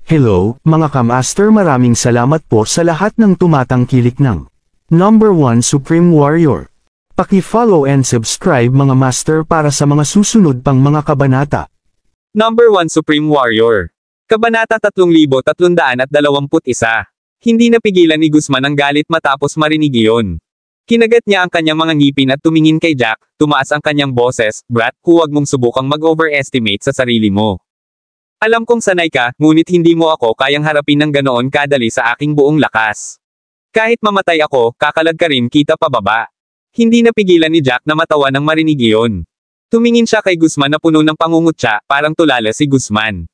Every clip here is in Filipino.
Hello, mga kamaster, maraming salamat po sa lahat ng tumatangkilik ng Number 1 Supreme Warrior. Paki-follow and subscribe mga master para sa mga susunod pang mga kabanata. Number 1 Supreme Warrior. Kabanata 3321. Hindi napigilan ni Guzman ang galit matapos marinig iyon. Kinagat niya ang kanyang mga ngipin at tumingin kay Jack, tumaas ang kanyang boses, "Brat, huwag mong subukang mag-overestimate sa sarili mo. Alam kong sanay ka, ngunit hindi mo ako kayang harapin ng ganoon kadali sa aking buong lakas. Kahit mamatay ako, kakalag ka rin kita pababa." Hindi napigilan ni Jack na matawa nang marinig iyon. Tumingin siya kay Guzman na puno ng pangungutya, parang tulala si Guzman.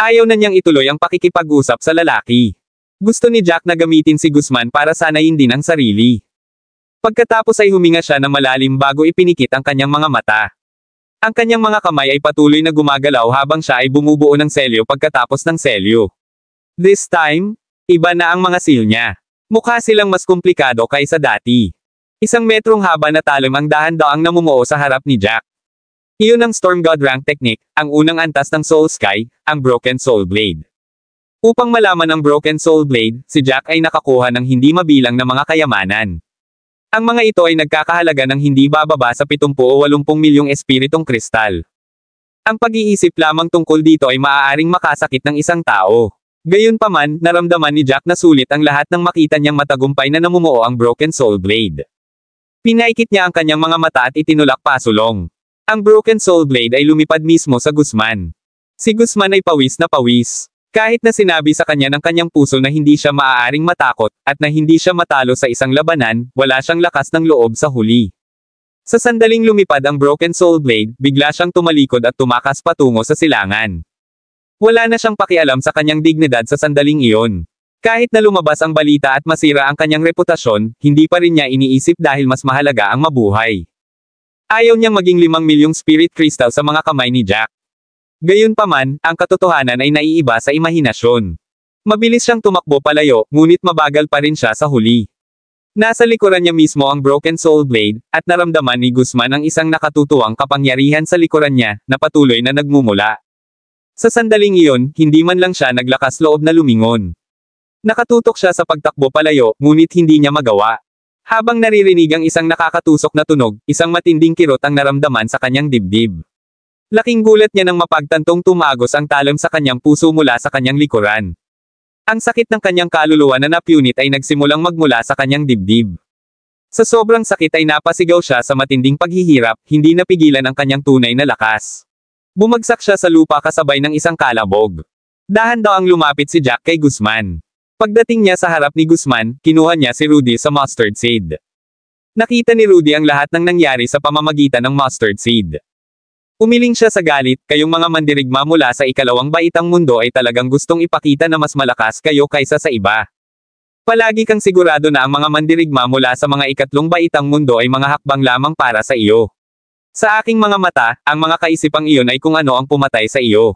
Ayaw na niyang ituloy ang pakikipag-usap sa lalaki. Gusto ni Jack na gamitin si Guzman para sanayin din ang sarili. Pagkatapos ay huminga siya na malalim bago ipinikit ang kanyang mga mata. Ang kanyang mga kamay ay patuloy na gumagalaw habang siya ay bumubuo ng selyo pagkatapos ng selyo. This time, iba na ang mga seal niya. Mukha silang mas komplikado kaysa dati. 1 metrong haba na talim ang dahan-daang namumuo sa harap ni Jack. Iyon ang Storm God Rank Technique, ang unang antas ng Soul Sky, ang Broken Soul Blade. Upang malaman ang Broken Soul Blade, si Jack ay nakakuha ng hindi mabilang na mga kayamanan. Ang mga ito ay nagkakahalaga ng hindi bababa sa 70 o 80 milyong espiritong kristal. Ang pag-iisip lamang tungkol dito ay maaaring makasakit ng isang tao. Gayunpaman, naramdaman ni Jack na sulit ang lahat nang makita niyang matagumpay na namumuo ang Broken Soul Blade. Pinaikit niya ang kanyang mga mata at itinulak pasulong. Ang Broken Soul Blade ay lumipad mismo sa Guzman. Si Guzman ay pawis na pawis. Kahit na sinabi sa kanya ng kanyang puso na hindi siya maaaring matakot, at na hindi siya matalo sa isang labanan, wala siyang lakas ng loob sa huli. Sa sandaling lumipad ang Broken Soul Blade, bigla siyang tumalikod at tumakas patungo sa silangan. Wala na siyang pakialam sa kanyang dignidad sa sandaling iyon. Kahit na lumabas ang balita at masira ang kanyang reputasyon, hindi pa rin niya iniisip dahil mas mahalaga ang mabuhay. Ayaw niyang maging 5 milyong spirit crystal sa mga kamay ni Jack. Gayunpaman, ang katotohanan ay naiiba sa imahinasyon. Mabilis siyang tumakbo palayo, ngunit mabagal pa rin siya sa huli. Nasa likuran niya mismo ang Broken Soul Blade, at naramdaman ni Guzman ang isang nakatutuwang kapangyarihan sa likuran niya, na patuloy na nagmumula. Sa sandaling iyon, hindi man lang siya naglakas loob na lumingon. Nakatutok siya sa pagtakbo palayo, ngunit hindi niya magawa. Habang naririnig ang isang nakakatusok na tunog, isang matinding kirot ang naramdaman sa kanyang dibdib. Laking gulat niya nang mapagtantong tumagos ang talim sa kanyang puso mula sa kanyang likuran. Ang sakit ng kanyang kaluluwa na napunit ay nagsimulang magmula sa kanyang dibdib. Sa sobrang sakit ay napasigaw siya sa matinding paghihirap, hindi napigilan ang kanyang tunay na lakas. Bumagsak siya sa lupa kasabay ng isang kalabog. Dahan-daang lumapit si Jack kay Guzman. Pagdating niya sa harap ni Guzman, kinuha niya si Rudy sa mustard seed. Nakita ni Rudy ang lahat ng nangyari sa pamamagitan ng mustard seed. Umiling siya sa galit, "Kayong mga mandirigma mula sa ikalawang baitang mundo ay talagang gustong ipakita na mas malakas kayo kaysa sa iba. Palagi kang sigurado na ang mga mandirigma mula sa mga ikatlong baitang mundo ay mga hakbang lamang para sa iyo. Sa aking mga mata, ang mga kaisipang iyon ay kung ano ang pumatay sa iyo."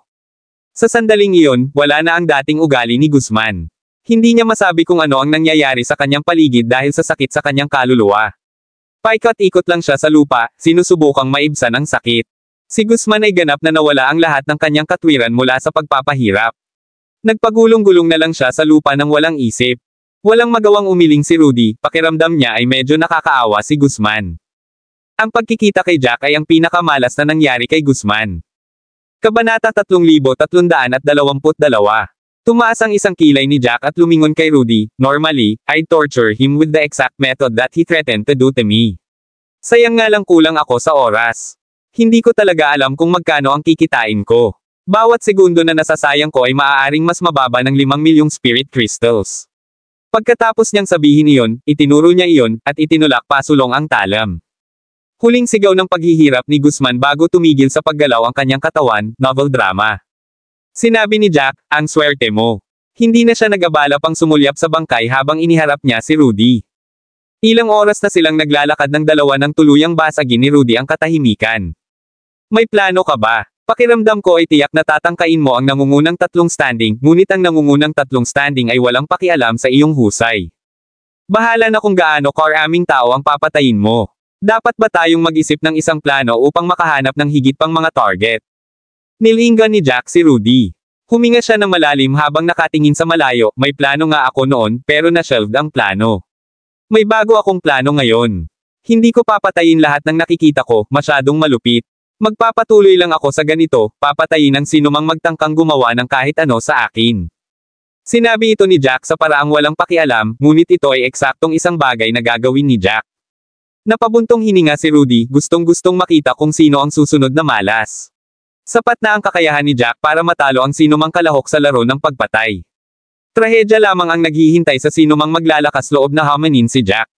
Sa sandaling iyon, wala na ang dating ugali ni Guzman. Hindi niya masabi kung ano ang nangyayari sa kanyang paligid dahil sa sakit sa kanyang kaluluwa. Paikot-ikot lang siya sa lupa, sinusubukang maibsan ang sakit. Si Guzman ay ganap na nawala ang lahat ng kanyang katwiran mula sa pagpapahirap. Nagpagulong-gulong na lang siya sa lupa nang walang isip. Walang magawang umiling si Rudy, pakiramdam niya ay medyo nakakaawa si Guzman. Ang pagkikita kay Jack ay ang pinakamalas na nangyari kay Guzman. Kabanata 3322. Tumaas ang isang kilay ni Jack at lumingon kay Rudy. "Normally, I'd torture him with the exact method that he threatened to do to me. Sayang nga lang kulang ako sa oras. Hindi ko talaga alam kung magkano ang kikitain ko. Bawat segundo na nasasayang ko ay maaaring mas mababa ng 5 milyong spirit crystals." Pagkatapos niyang sabihin iyon, itinuro niya iyon, at itinulak pasulong ang talam. Huling sigaw ng paghihirap ni Guzman bago tumigil sa paggalaw ang kanyang katawan, novel drama. Sinabi ni Jack, "Ang swerte mo." Hindi na siya nag-abala pang sumulyap sa bangkay habang iniharap niya si Rudy. Ilang oras na silang naglalakad ng dalawa nang tuluyang basagin ni Rudy ang katahimikan. "May plano ka ba? Pakiramdam ko ay tiyak na tatangkain mo ang nangungunang 3 standing, ngunit ang nangungunang 3 standing ay walang pakialam sa iyong husay. Bahala na kung gaano karaming tao ang papatayin mo. Dapat ba tayong mag-isip ng isang plano upang makahanap ng higit pang mga target?" Nilingan ni Jack si Rudy. Huminga siya ng malalim habang nakatingin sa malayo, may plano nga ako noon, pero na-shelved ang plano. May bago akong plano ngayon. Hindi ko papatayin lahat ng nakikita ko, masyadong malupit. Magpapatuloy lang ako sa ganito, papatayin ang sinumang magtangkang gumawa ng kahit ano sa akin. Sinabi ito ni Jack sa paraang walang pakialam, ngunit ito ay eksaktong isang bagay na gagawin ni Jack. Napabuntong hininga si Rudy, gustong-gustong makita kung sino ang susunod na malas. Sapat na ang kakayahan ni Jack para matalo ang sinumang kalahok sa laro ng pagpatay. Trahedya lamang ang naghihintay sa sinumang maglalakas loob na hamanin si Jack.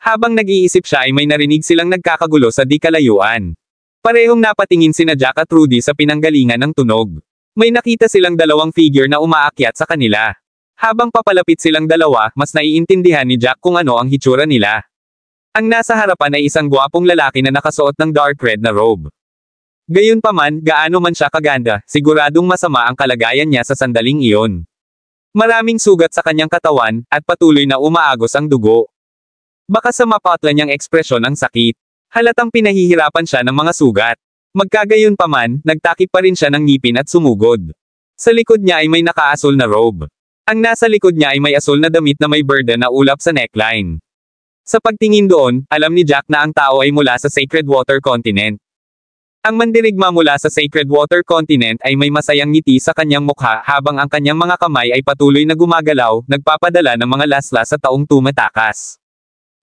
Habang nag-iisip siya ay may narinig silang nagkakagulo sa di kalayuan. Parehong napatingin sina Jack at Rudy sa pinanggalingan ng tunog. May nakita silang dalawang figure na umaakyat sa kanila. Habang papalapit silang dalawa, mas naiintindihan ni Jack kung ano ang hitsura nila. Ang nasa harapan ay isang gwapong lalaki na nakasuot ng dark red na robe. Gayunpaman, gaano man siya kaganda, siguradong masama ang kalagayan niya sa sandaling iyon. Maraming sugat sa kanyang katawan, at patuloy na umaagos ang dugo. Baka sa mapatla niyang ekspresyon ang sakit. Halatang pinahihirapan siya ng mga sugat. Magkagayunpaman, nagtakip pa rin siya ng ngipin at sumugod. Sa likod niya ay may nakaasul na robe. Ang nasa likod niya ay may asul na damit na may birda na ulap sa neckline. Sa pagtingin doon, alam ni Jack na ang tao ay mula sa Sacred Water Continent. Ang mandirigma mula sa Sacred Water Continent ay may masayang ngiti sa kanyang mukha habang ang kanyang mga kamay ay patuloy na gumagalaw, nagpapadala ng mga laslas sa taong tumatakas.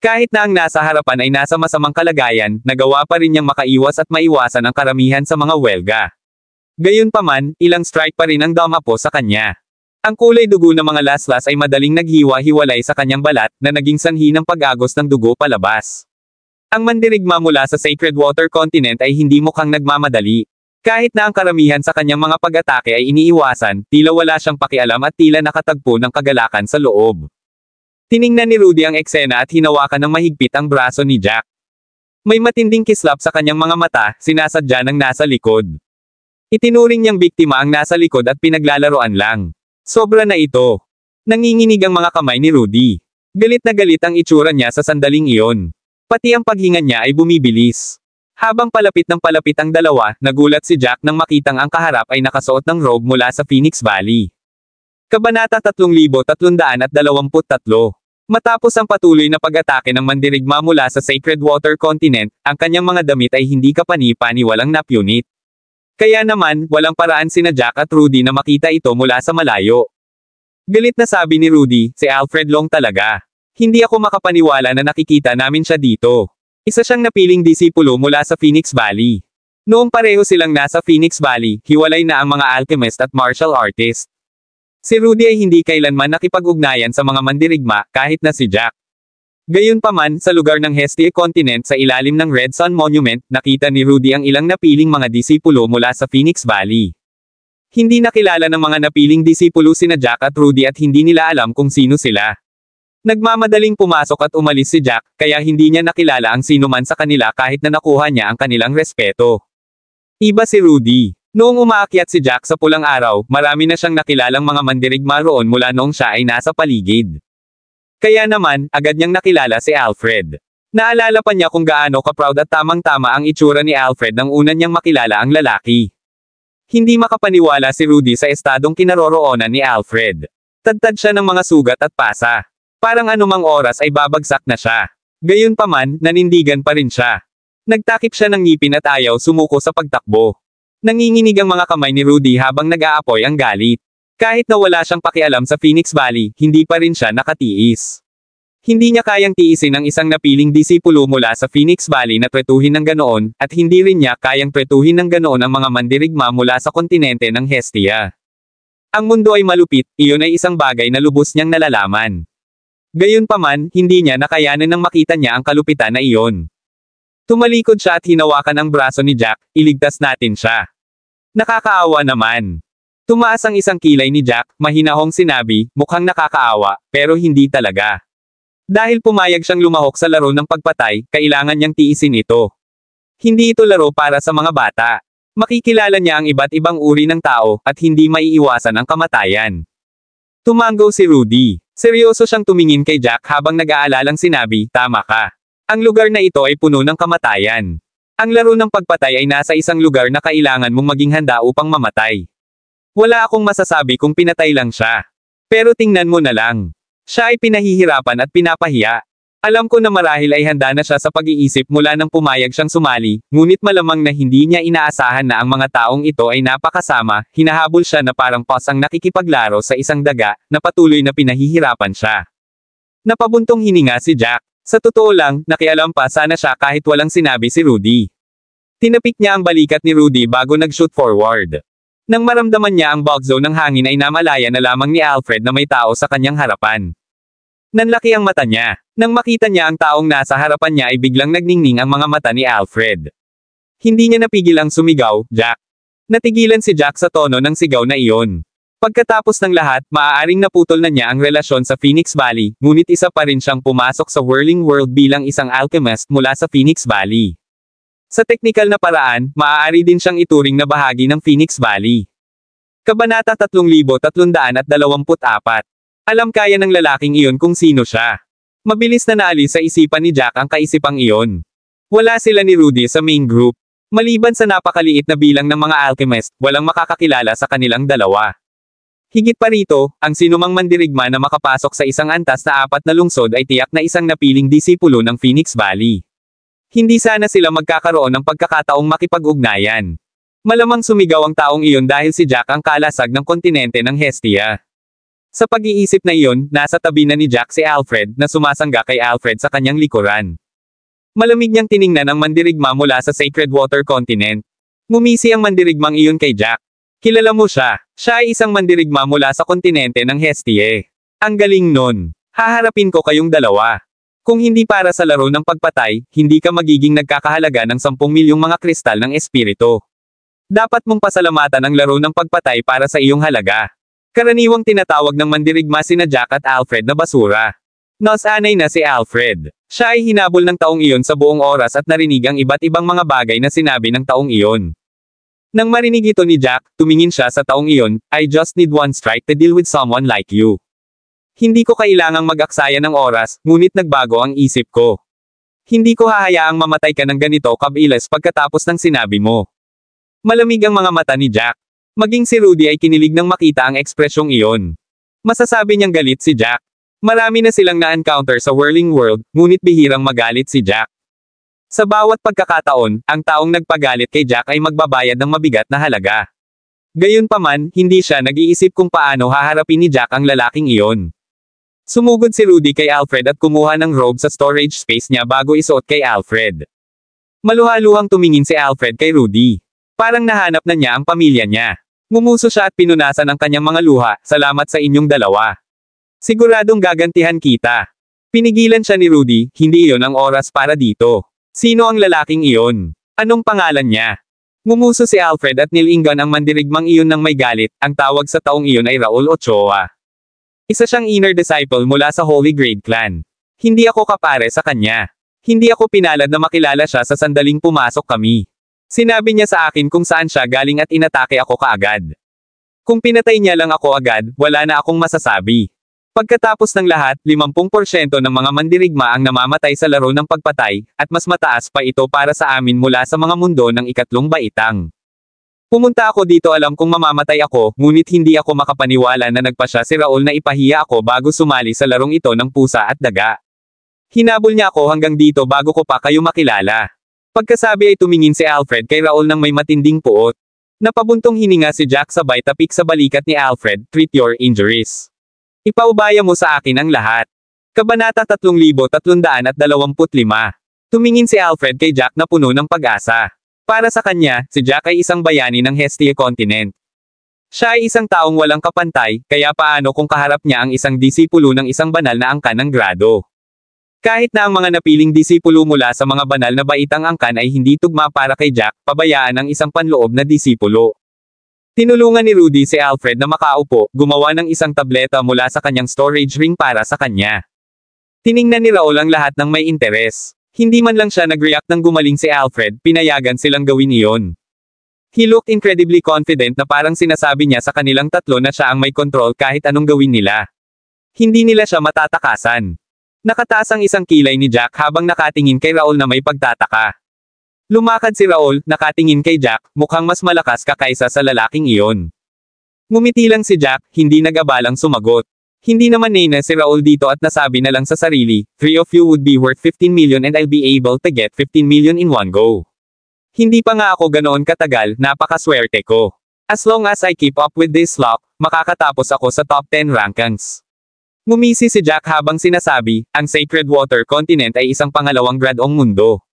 Kahit na ang nasa harapan ay nasa masamang kalagayan, nagawa pa rin niyang makaiwas at maiwasan ang karamihan sa mga welga. Gayunpaman, ilang strike pa rin ang damapo sa kanya. Ang kulay dugo ng mga laslas ay madaling naghiwa-hiwalay sa kanyang balat, na naging sanhi ng pag-agos ng dugo palabas. Ang mandirigma mula sa Sacred Water Continent ay hindi mukhang nagmamadali. Kahit na ang karamihan sa kanyang mga pag-atake ay iniiwasan, tila wala siyang pakialam at tila nakatagpo ng kagalakan sa loob. Tiningnan ni Rudy ang eksena at hinawakan ng mahigpit ang braso ni Jack. May matinding kislap sa kanyang mga mata, sinasadya ng nasa likod. Itinuring niyang biktima ang nasa likod at pinaglalaroan lang. Sobra na ito. Nanginginig ang mga kamay ni Rudy. Galit na galit ang itsura niya sa sandaling iyon. Pati ang paghinga niya ay bumibilis. Habang palapit ng palapit ang dalawa, nagulat si Jack nang makitang ang kaharap ay nakasuot ng robe mula sa Phoenix Valley. Kabanata 3323. Matapos ang patuloy na pag-atake ng mandirigma mula sa Sacred Water Continent, ang kanyang mga damit ay hindi kapani-paniwalang napunit. Kaya naman, walang paraan sina Jack at Rudy na makita ito mula sa malayo. Galit na sabi ni Rudy, si Alfred Long talaga. Hindi ako makapaniwala na nakikita namin siya dito. Isa siyang napiling disipulo mula sa Phoenix Valley. Noong pareho silang nasa Phoenix Valley, hiwalay na ang mga alchemist at martial artist. Si Rudy ay hindi kailanman nakipag-ugnayan sa mga mandirigma, kahit na si Jack. Gayunpaman, sa lugar ng Hestia Continent sa ilalim ng Red Sun Monument, nakita ni Rudy ang ilang napiling mga disipulo mula sa Phoenix Valley. Hindi nakilala ng mga napiling disipulo sina Jack at Rudy at hindi nila alam kung sino sila. Nagmamadaling pumasok at umalis si Jack, kaya hindi niya nakilala ang sino man sa kanila kahit na nakuha niya ang kanilang respeto. Iba si Rudy. Noong umaakyat si Jack sa pulang araw, marami na siyang nakilalang mga mandirigma roon mula noong siya ay nasa paligid. Kaya naman, agad niyang nakilala si Alfred. Naalala pa niya kung gaano ka-proud at tamang-tama ang itsura ni Alfred nang una niyang makilala ang lalaki. Hindi makapaniwala si Rudy sa estadong kinaroroonan ni Alfred. Tadtad siya ng mga sugat at pasa. Parang anumang oras ay babagsak na siya. Gayunpaman, nanindigan pa rin siya. Nagtakip siya ng ngipin at ayaw sumuko sa pagtakbo. Nanginginig ang mga kamay ni Rudy habang nag-aapoy ang galit. Kahit na wala siyang pakialam sa Phoenix Valley, hindi pa rin siya nakatiis. Hindi niya kayang tiisin ang isang napiling disipulo mula sa Phoenix Valley na tretuhin ng ganoon, at hindi rin niya kayang tretuhin ng ganoon ang mga mandirigma mula sa kontinente ng Hestia. Ang mundo ay malupit, iyon ay isang bagay na lubos niyang nalalaman. Gayunpaman, hindi niya nakayanan nang makita niya ang kalupitan na iyon. Tumalikod siya at hinawakan ang braso ni Jack, iligtas natin siya. Nakakaawa naman. Tumaas ang isang kilay ni Jack, mahinahong sinabi, mukhang nakakaawa, pero hindi talaga. Dahil pumayag siyang lumahok sa laro ng pagpatay, kailangan niyang tiisin ito. Hindi ito laro para sa mga bata. Makikilala niya ang iba't ibang uri ng tao, at hindi maiiwasan ang kamatayan. Tumango si Rudy. Seryoso siyang tumingin kay Jack habang nag-aalalang sinabi, tama ka. Ang lugar na ito ay puno ng kamatayan. Ang laro ng pagpatay ay nasa isang lugar na kailangan mong maging handa upang mamatay. Wala akong masasabi kung pinatay lang siya. Pero tingnan mo na lang. Siya ay pinahihirapan at pinapahiya. Alam ko na marahil ay handa na siya sa pag-iisip mula nang pumayag siyang sumali, ngunit malamang na hindi niya inaasahan na ang mga taong ito ay napakasama, hinahabol siya na parang pas ang nakikipaglaro sa isang daga, na patuloy na pinahihirapan siya. Napabuntong hininga si Jack. Sa totoo lang, nakialam pa sana siya kahit walang sinabi si Rudy. Tinapik niya ang balikat ni Rudy bago nag-shoot forward. Nang maramdaman niya ang bugzo ng hangin ay namalaya na lamang ni Alfred na may tao sa kanyang harapan. Nanlaki ang mata niya. Nang makita niya ang taong nasa harapan niya ay biglang nagningning ang mga mata ni Alfred. Hindi niya napigil ang sumigaw, "Jack!" Natigilan si Jack sa tono ng sigaw na iyon. Pagkatapos ng lahat, maaaring naputol na niya ang relasyon sa Phoenix Valley, ngunit isa pa rin siyang pumasok sa whirling world bilang isang alchemist mula sa Phoenix Valley. Sa teknikal na paraan, maaari din siyang ituring na bahagi ng Phoenix Valley. Kabanata 3324. Alam kaya ng lalaking iyon kung sino siya. Mabilis na naalis sa isipan ni Jack ang kaisipang iyon. Wala sila ni Rudy sa main group. Maliban sa napakaliit na bilang ng mga alchemist, walang makakakilala sa kanilang dalawa. Higit pa rito, ang sinumang mandirigma na makapasok sa isang antas na 4 na lungsod ay tiyak na isang napiling disipulo ng Phoenix Valley. Hindi sana sila magkakaroon ng pagkakataong makipag-ugnayan. Malamang sumigaw ang taong iyon dahil si Jack ang kalasag ng kontinente ng Hestia. Sa pag-iisip na iyon, nasa tabi na ni Jack si Alfred na sumasangga kay Alfred sa kanyang likuran. Malamig niyang tiningnan ang mandirigma mula sa Sacred Water Continent. Ngumisi ang mandirigmang iyon kay Jack. "Kilala mo siya. Siya ay isang mandirigma mula sa kontinente ng Hestie. Ang galing nun. Haharapin ko kayong dalawa. Kung hindi para sa laro ng pagpatay, hindi ka magiging nagkakahalaga ng 10 milyong mga kristal ng espiritu. Dapat mong pasalamatan ang laro ng pagpatay para sa iyong halaga." Karaniwang tinatawag ng mandirigma sina Jack at Alfred na basura. Nasanay na si Alfred. Siya ay hinabol ng taong iyon sa buong oras at narinig ang iba't ibang mga bagay na sinabi ng taong iyon. Nang marinig ito ni Jack, tumingin siya sa taong iyon, "I just need one strike to deal with someone like you. Hindi ko kailangang mag-aksaya ng oras, ngunit nagbago ang isip ko. Hindi ko hahayaang mamatay ka ng ganito kabilis pagkatapos ng sinabi mo." Malamig ang mga mata ni Jack. Maging si Rudy ay kinilig nang makita ang ekspresyong iyon. Masasabi niyang galit si Jack. Marami na silang na-encounter sa whirling world, ngunit bihirang magalit si Jack. Sa bawat pagkakataon, ang taong nagpagalit kay Jack ay magbabayad ng mabigat na halaga. Gayunpaman, hindi siya nag-iisip kung paano haharapin ni Jack ang lalaking iyon. Sumugod si Rudy kay Alfred at kumuha ng robe sa storage space niya bago isuot kay Alfred. Maluhaluhang tumingin si Alfred kay Rudy. Parang nahanap na niya ang pamilya niya. Ngumuso siya at pinunasan ang kanyang mga luha, "Salamat sa inyong dalawa. Siguradong gagantihan kita." Pinigilan siya ni Rudy, "Hindi iyon ang oras para dito. Sino ang lalaking iyon? Anong pangalan niya?" Ngumuso si Alfred at nilingan ang mandirigmang iyon ng may galit. Ang tawag sa taong iyon ay Raul Ochoa. Isa siyang inner disciple mula sa Holy Grade Clan. Hindi ako kapare sa kanya. Hindi ako pinalad na makilala siya sa sandaling pumasok kami. Sinabi niya sa akin kung saan siya galing at inatake ako kaagad. Kung pinatay niya lang ako agad, wala na akong masasabi. Pagkatapos ng lahat, 50% ng mga mandirigma ang namamatay sa laro ng pagpatay, at mas mataas pa ito para sa amin mula sa mga mundo ng ikatlong baitang. Pumunta ako dito alam kung mamamatay ako, ngunit hindi ako makapaniwala na nagpasya si Raul na ipahiya ako bago sumali sa larong ito ng pusa at daga. Hinabol niya ako hanggang dito bago ko pa kayo makilala. Pagkasabi ay tumingin si Alfred kay Raul ng may matinding puot. Napabuntong hininga si Jack sabay tapik sa balikat ni Alfred, "Treat your injuries. Ipaubaya mo sa akin ang lahat." Kabanata 3325. Tumingin si Alfred kay Jack na puno ng pag-asa. Para sa kanya, si Jack ay isang bayani ng Hestia Continent. Siya ay isang taong walang kapantay, kaya paano kung kaharap niya ang isang disipulo ng isang banal na angkan ng grado? Kahit na ang mga napiling disipulo mula sa mga banal na baitang angkan ay hindi tugma para kay Jack, pabayaan ang isang panloob na disipulo. Tinulungan ni Rudy si Alfred na makaupo, gumawa ng isang tableta mula sa kanyang storage ring para sa kanya. Tiningnan ni Raul ang lahat ng may interes. Hindi man lang siya nag-react nang gumaling si Alfred, pinayagan silang gawin iyon. He looked incredibly confident na parang sinasabi niya sa kanilang tatlo na siya ang may control kahit anong gawin nila. Hindi nila siya matatakasan. Nakataas ang isang kilay ni Jack habang nakatingin kay Raul na may pagtataka. Lumakad si Raul, nakatingin kay Jack, mukhang mas malakas ka kaysa sa lalaking iyon. Ngumiti lang si Jack, hindi nag-abalang sumagot. Hindi naman nena si Raul dito at nasabi na lang sa sarili, 3 of you would be worth 15 million and I'll be able to get 15 million in one go. Hindi pa nga ako ganoon katagal, napakaswerte ko. As long as I keep up with this luck, makakatapos ako sa top 10 rankings. Ngumisi si Jack habang sinasabi, ang Sacred Water Continent ay isang pangalawang gradong mundo.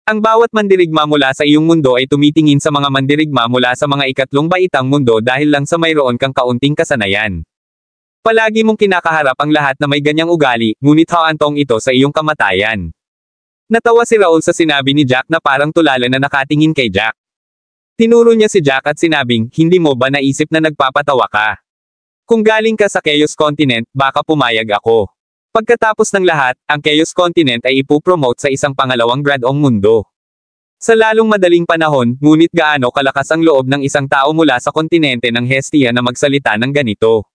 Ang bawat mandirigma mula sa iyong mundo ay tumitingin sa mga mandirigma mula sa mga ikatlong baitang mundo dahil lang sa mayroon kang kaunting kasanayan. Palagi mong kinakaharap ang lahat na may ganyang ugali, ngunit haantong ito sa iyong kamatayan. Natawa si Raul sa sinabi ni Jack na parang tulala na nakatingin kay Jack. Tinuro niya si Jack at sinabing, hindi mo ba naisip na nagpapatawa ka? Kung galing ka sa Chaos Continent, baka pumayag ako. Pagkatapos ng lahat, ang Chaos Continent ay ipupromote sa isang pangalawang gradong mundo. Sa lalong madaling panahon, ngunit gaano kalakas ang loob ng isang tao mula sa kontinente ng Hestia na magsalita ng ganito?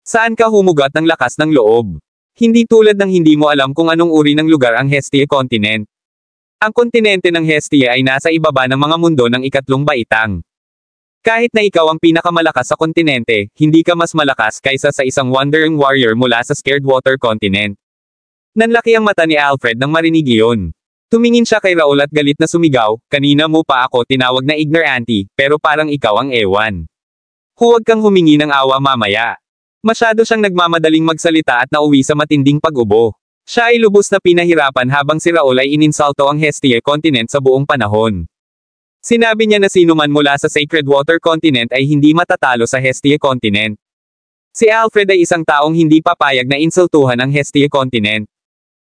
Saan ka humugot ng lakas ng loob? Hindi tulad ng hindi mo alam kung anong uri ng lugar ang Hestia Continent. Ang kontinente ng Hestia ay nasa ibaba ng mga mundo ng ikatlong baitang. Kahit na ikaw ang pinakamalakas sa kontinente, hindi ka mas malakas kaysa sa isang wandering warrior mula sa Scared Water Continent. Nanlaki ang mata ni Alfred nang marinig iyon. Tumingin siya kay Raul at galit na sumigaw, kanina mo pa ako tinawag na ignorante, pero parang ikaw ang ewan. Huwag kang humingi ng awa mamaya. Masyado siyang nagmamadaling magsalita at nauwi sa matinding pag-ubo. Siya ay lubos na pinahirapan habang si Raul ay ininsulto ang Hestia Continent sa buong panahon. Sinabi niya na sino man mula sa Sacred Water Continent ay hindi matatalo sa Hestia Continent. Si Alfred ay isang taong hindi papayag na insultuhan ang Hestia Continent.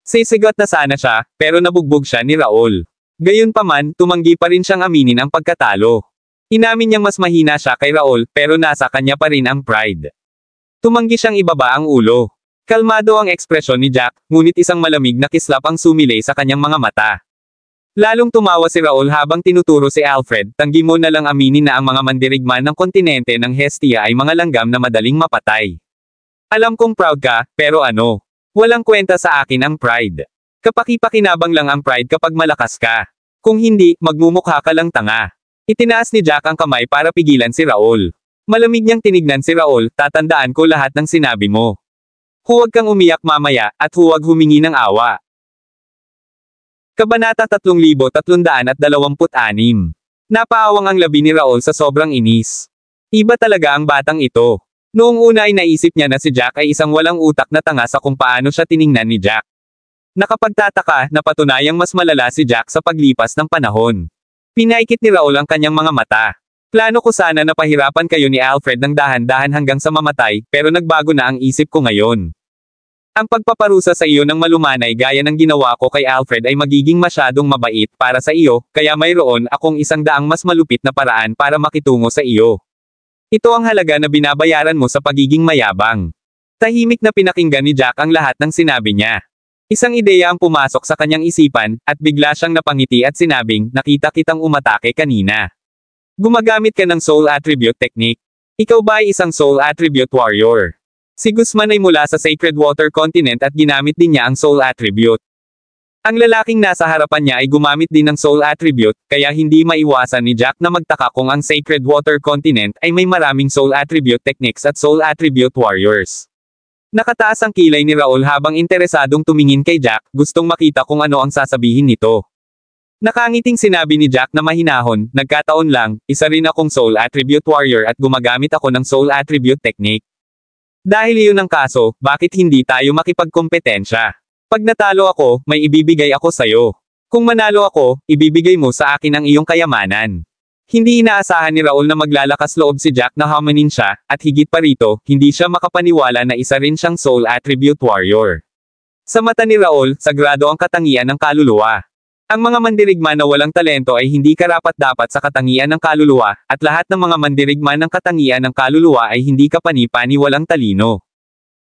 Sisigot na sana siya, pero nabugbog siya ni Raul. Gayunpaman, tumanggi pa rin siyang aminin ang pagkatalo. Inamin niyang mas mahina siya kay Raul, pero nasa kanya pa rin ang pride. Tumanggi siyang ibaba ang ulo. Kalmado ang ekspresyon ni Jack, ngunit isang malamig na kislap ang sumilay sa kanyang mga mata. Lalong tumawa si Raul habang tinuturo si Alfred, tanggi mo na lang aminin na ang mga mandirigma ng kontinente ng Hestia ay mga langgam na madaling mapatay. Alam kong proud ka, pero ano? Walang kwenta sa akin ang pride. Kapaki-pakinabang lang ang pride kapag malakas ka. Kung hindi, magmumukha ka lang tanga. Itinaas ni Jack ang kamay para pigilan si Raul. Malamig niyang tinignan si Raul, tatandaan ko lahat ng sinabi mo. Huwag kang umiyak mamaya, at huwag humingi ng awa. Kabanata 3326. Napaawang ang labi ni Raul sa sobrang inis. Iba talaga ang batang ito. Noong una ay naisip niya na si Jack ay isang walang utak na tanga sa kung paano siya tiningnan ni Jack. Nakapagtataka, napatunayang mas malala si Jack sa paglipas ng panahon. Pinaikit ni Raul ang kanyang mga mata. Plano ko sana na pahirapan kayo ni Alfred ng dahan-dahan hanggang sa mamatay, pero nagbago na ang isip ko ngayon. Ang pagpaparusa sa iyo ng malumanay gaya ng ginawa ko kay Alfred ay magiging masyadong mabait para sa iyo, kaya mayroon akong 100 mas malupit na paraan para makitungo sa iyo. Ito ang halaga na binabayaran mo sa pagiging mayabang. Tahimik na pinakinggan ni Jack ang lahat ng sinabi niya. Isang ideya ang pumasok sa kanyang isipan, at bigla siyang napangiti at sinabing, nakita kitang umatake kanina. Gumagamit ka ng Soul Attribute Technique. Ikaw ba ay isang Soul Attribute Warrior? Si Guzman ay mula sa Sacred Water Continent at ginamit din niya ang Soul Attribute. Ang lalaking nasa harapan niya ay gumamit din ng Soul Attribute, kaya hindi maiwasan ni Jack na magtaka kung ang Sacred Water Continent ay may maraming Soul Attribute Techniques at Soul Attribute Warriors. Nakataas ang kilay ni Raul habang interesadong tumingin kay Jack, gustong makita kung ano ang sasabihin nito. Nakangiting sinabi ni Jack na mahinahon, nagkataon lang, isa rin akong Soul Attribute Warrior at gumagamit ako ng Soul Attribute Technique. Dahil iyon ang kaso, bakit hindi tayo makipagkompetensya? Pag natalo ako, may ibibigay ako sayo. Kung manalo ako, ibibigay mo sa akin ang iyong kayamanan. Hindi inaasahan ni Raul na maglalakas loob si Jack na hamanin siya, at higit pa rito, hindi siya makapaniwala na isa rin siyang Soul Attribute Warrior. Sa mata ni Raul, sagrado ang katangian ng kaluluwa. Ang mga mandirigma na walang talento ay hindi karapat-dapat sa katangian ng kaluluwa, at lahat ng mga mandirigma ng katangian ng kaluluwa ay hindi kapani-pani walang talino.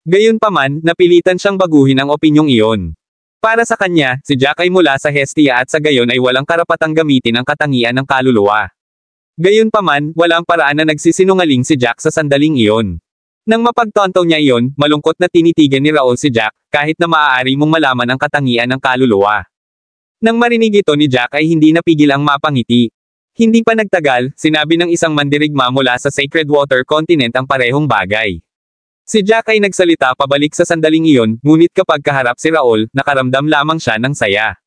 Gayunpaman, napilitan siyang baguhin ang opinyong iyon. Para sa kanya, si Jack ay mula sa Hestia at sa gayon ay walang karapatang gamitin ang katangian ng kaluluwa. Gayunpaman, walang paraan na nagsisinungaling si Jack sa sandaling iyon. Nang mapagtonto niya iyon, malungkot na tinitigan ni Raul si Jack, kahit na maaari mong malaman ang katangian ng kaluluwa. Nang marinig ito ni Jack ay hindi napigil ang mapangiti. Hindi pa nagtagal, sinabi ng isang mandirigma mula sa Sacred Water Continent ang parehong bagay. Si Jack ay nagsalita pabalik sa sandaling iyon, ngunit kapag kaharap si Raul, nakaramdam lamang siya ng saya.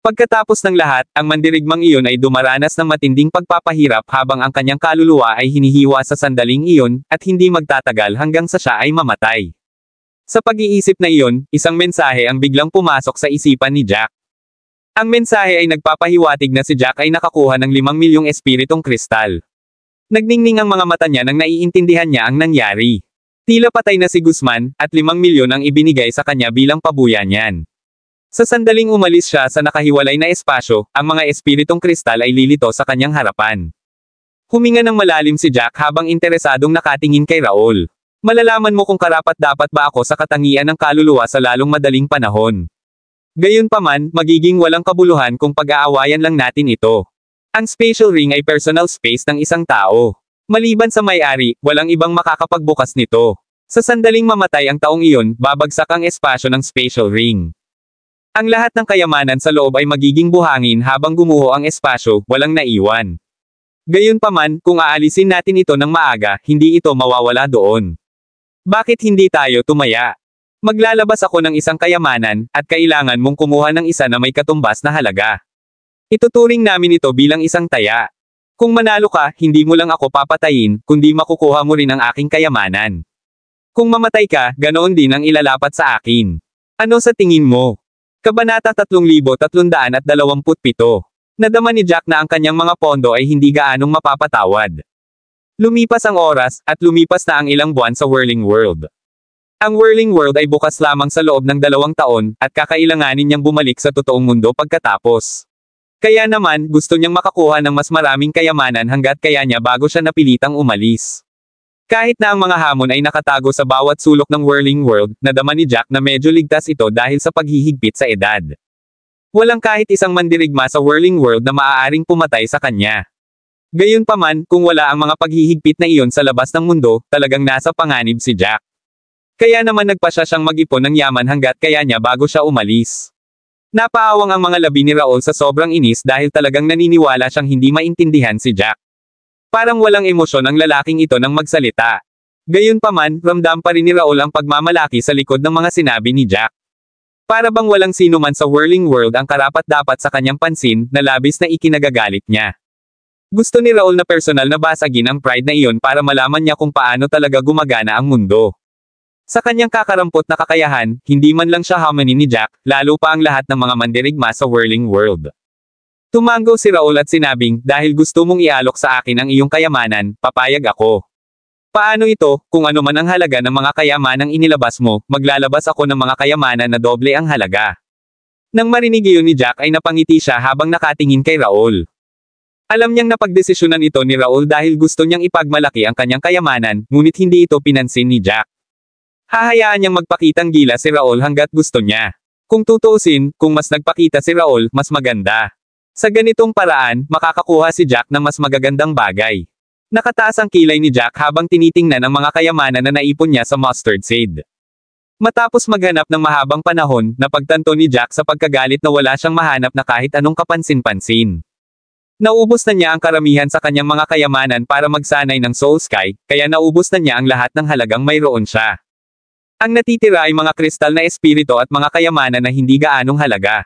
Pagkatapos ng lahat, ang mandirigmang iyon ay dumaranas ng matinding pagpapahirap habang ang kanyang kaluluwa ay hinihiwa sa sandaling iyon, at hindi magtatagal hanggang sa siya ay mamatay. Sa pag-iisip na iyon, isang mensahe ang biglang pumasok sa isipan ni Jack. Ang mensahe ay nagpapahiwatig na si Jack ay nakakuha ng 5 milyong espiritong kristal. Nagningning ang mga mata niya nang naiintindihan niya ang nangyari. Tila patay na si Guzman, at 5 milyon ang ibinigay sa kanya bilang pabuya niyan. Sa sandaling umalis siya sa nakahiwalay na espasyo, ang mga espiritong kristal ay lilito sa kanyang harapan. Huminga ng malalim si Jack habang interesadong nakatingin kay Raul. Malalaman mo kung karapat-dapat ba ako sa katangian ng kaluluwa sa lalong madaling panahon. Gayunpaman, magiging walang kabuluhan kung pag-aawayan lang natin ito. Ang spatial ring ay personal space ng isang tao. Maliban sa may-ari, walang ibang makakapagbukas nito. Sa sandaling mamatay ang taong iyon, babagsak ang espasyo ng spatial ring. Ang lahat ng kayamanan sa loob ay magiging buhangin habang gumuho ang espasyo, walang naiwan. Gayunpaman, kung aalisin natin ito ng maaga, hindi ito mawawala doon. Bakit hindi tayo tumaya? Maglalabas ako ng isang kayamanan, at kailangan mong kumuha ng isa na may katumbas na halaga. Ituturing namin ito bilang isang taya. Kung manalo ka, hindi mo lang ako papatayin, kundi makukuha mo rin ang aking kayamanan. Kung mamatay ka, ganoon din ang ilalapat sa akin. Ano sa tingin mo? Kabanata 3327. Nadama ni Jack na ang kanyang mga pondo ay hindi gaanong mapapatawad. Lumipas ang oras, at lumipas na ang ilang buwan sa Whirling World. Ang Whirling World ay bukas lamang sa loob ng 2 taon, at kakailanganin niyang bumalik sa totoong mundo pagkatapos. Kaya naman, gusto niyang makakuha ng mas maraming kayamanan hanggat kaya niya bago siya napilitang umalis. Kahit na ang mga hamon ay nakatago sa bawat sulok ng Whirling World, nadama ni Jack na medyo ligtas ito dahil sa paghihigpit sa edad. Walang kahit isang mandirigma sa Whirling World na maaaring pumatay sa kanya. Gayunpaman, kung wala ang mga paghihigpit na iyon sa labas ng mundo, talagang nasa panganib si Jack. Kaya naman nagpasya siyang mag-ipon ng yaman hanggat kaya niya bago siya umalis. Napaawang ang mga labi ni Raul sa sobrang inis dahil talagang naniniwala siyang hindi maintindihan si Jack. Parang walang emosyon ang lalaking ito nang magsalita. Gayunpaman, ramdam pa rin ni Raul ang pagmamalaki sa likod ng mga sinabi ni Jack. Para bang walang sino man sa Whirling World ang karapat-dapat sa kanyang pansin, na labis na ikinagagalit niya. Gusto ni Raul na personal na basagin ang pride na iyon para malaman niya kung paano talaga gumagana ang mundo. Sa kanyang kakarampot na kakayahan, hindi man lang siya hamon ni Jack, lalo pa ang lahat ng mga mandirigma sa Whirling World. Tumango si Raul at sinabing, dahil gusto mong ialok sa akin ang iyong kayamanan, papayag ako. Paano ito, kung ano man ang halaga ng mga kayamanang inilabas mo, maglalabas ako ng mga kayamanan na doble ang halaga. Nang marinig iyon ni Jack ay napangiti siya habang nakatingin kay Raul. Alam niyang napagdesisyonan ito ni Raul dahil gusto niyang ipagmalaki ang kanyang kayamanan, ngunit hindi ito pinansin ni Jack. Hahayaan niyang magpakitang gila si Raul hanggat gusto niya. Kung tutuusin, kung mas nagpakita si Raul, mas maganda. Sa ganitong paraan, makakakuha si Jack ng mas magagandang bagay. Nakataas ang kilay ni Jack habang tinitingnan ang mga kayamanan na naipon niya sa mustard seed. Matapos maghanap ng mahabang panahon, napagtanto ni Jack sa pagkagalit na wala siyang mahanap na kahit anong kapansin-pansin. Naubos na niya ang karamihan sa kanyang mga kayamanan para magsanay ng Soul Sky, kaya naubos na niya ang lahat ng halagang mayroon siya. Ang natitira ay mga kristal na espiritu at mga kayamanan na hindi gaanong halaga.